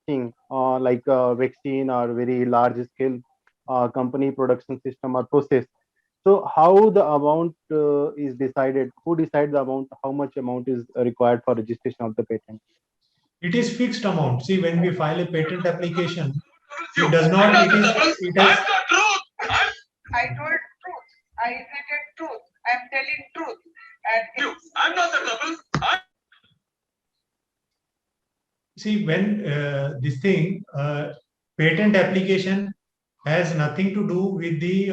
thing like a vaccine or very large scale company production system or process. So how the amount is decided? Who decides the amount? How much amount is required for registration of the patent? It is fixed amount. See, when we file a patent application, it does not. It has. I told truth. I admitted truth. I am telling truth. And I'm not the trouble. See, when this thing, patent application has nothing to do with the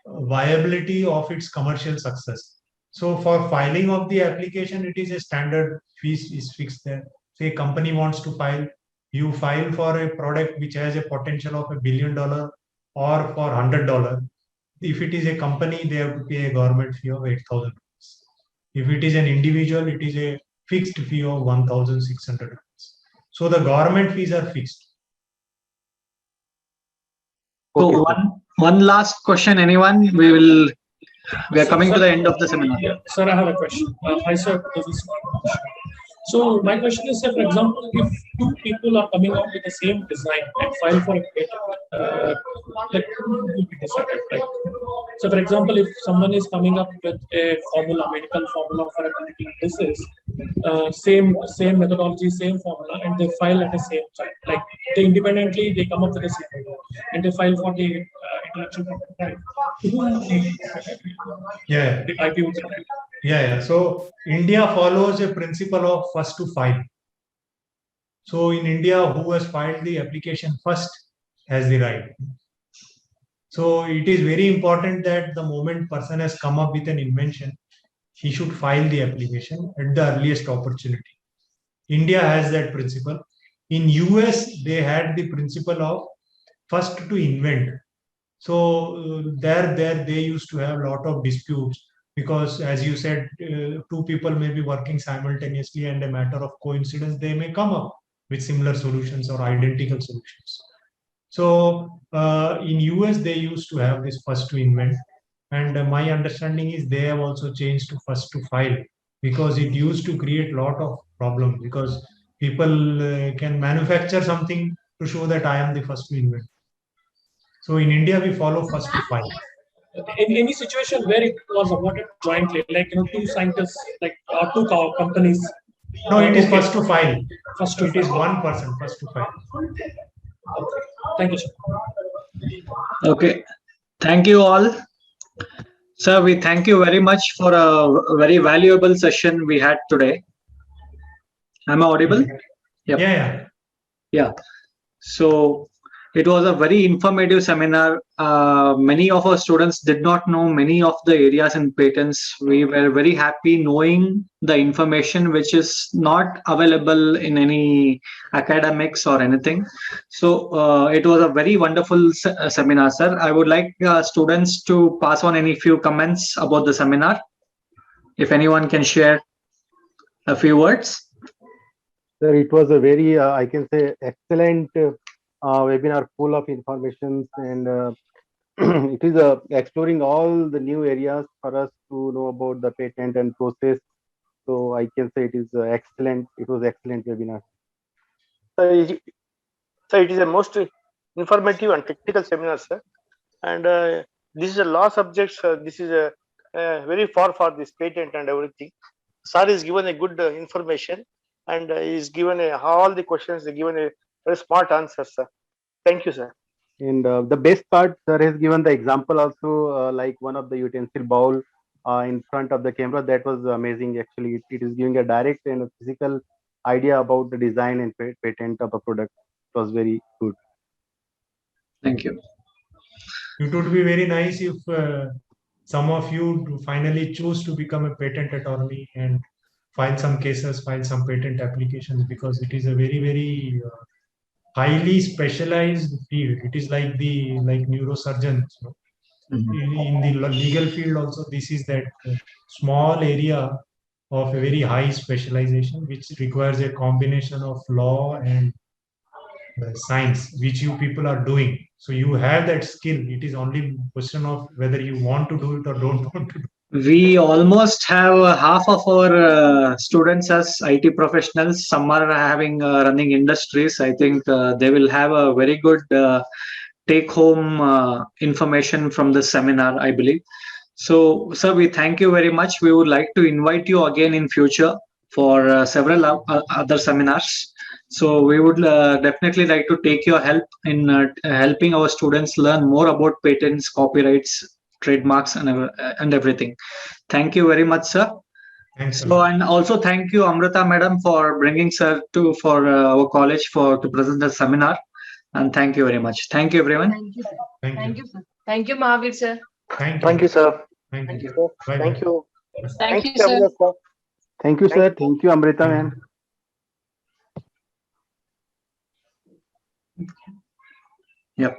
viability of its commercial success. So for filing of the application, it is a standard fees is fixed there. Say a company wants to file, you file for a product which has a potential of $1 billion or for $100. If it is a company, they have to pay a government fee of 8,000 rupees. If it is an individual, it is a fixed fee of 1,600 rupees. So the government fees are fixed. So one last question, anyone? We are coming to the end of the seminar. Yeah, sir, I have a question. Hi, sir. This is So my question is, for example, if two people are coming out with the same design and file for a patent, like who will be decided? Like, so for example, if someone is coming up with a formula, medical formula for a particular disease, same methodology, same formula, and they file at the same time. Like they independently they come up with the same idea, and they file for the intellectual property right. Yeah. The IP would be right. Yeah. So India follows a principle of first to file. So in India, who has filed the application first has the right. So it is very important that the moment person has come up with an invention, he should file the application at the earliest opportunity. India has that principle. In US, they had the principle of first to invent. So there they used to have a lot of disputes because, as you said, two people may be working simultaneously, and a matter of coincidence, they may come up with similar solutions or identical solutions. So in US, they used to have this first to invent, and my understanding is they have also changed to first to file because it used to create a lot of problems because people can manufacture something to show that I am the first to invent. So in India, we follow first to file. In any situation where it was awarded jointly, like two scientists, like two companies. No, it is first to file. First to it file. is one person first to file. Okay. Thank you, sir. Okay. Thank you all. Sir, we thank you very much for a very valuable session we had today. Am I audible? Yep. Yeah. So it was a very informative seminar. Many of our students did not know many of the areas in patents. We were very happy knowing the information which is not available in any academics or anything. So it was a very wonderful seminar, sir. I would like students to pass on any few comments about the seminar. If anyone can share a few words. Sir, it was a very, I can say, excellent webinar full of information, and it is exploring all the new areas for us to know about the patent and process. So I can say it is excellent. It was excellent webinar. So it is a most informative and technical seminar, sir. And this is a law subject. This is a very far for this patent and everything. Sir is given a good information, and is given all the questions. Given a very smart answer, sir. Thank you, sir. And the best part, sir has given the example also, like one of the utensil bowl in front of the camera. That was amazing. Actually, it is giving a direct and a physical idea about the design and patent of a product. It was very good. Thank you. It would be very nice if some of you finally choose to become a patent attorney and file some cases, file some patent applications, because it is a very, very highly specialized field. It is like neurosurgeons. In the legal field also, this is that small area of a very high specialization, which requires a combination of law and science, which you people are doing. So you have that skill. It is only question of whether you want to do it or don't want to do it. We almost have half of our students as IT professionals. Some are having running industries. I think they will have a very good take-home information from the seminar, I believe. So, sir, we thank you very much. We would like to invite you again in future for several other seminars. So we would definitely like to take your help in helping our students learn more about patents, copyrights, trademarks, and everything. Thank you very much, sir. Thanks. So, and also thank you, Amrita madam, for bringing sir for our college to present the seminar. And thank you very much. Thank you, everyone. Thank you. Thank you. Sir. Thank you, Mahavir sir. Thank you, sir. Thank you. Sir. Thank you. Thank you, sir. Amrita, sir. Thank you, sir. Thank you, Amrita, ma'am. Yep.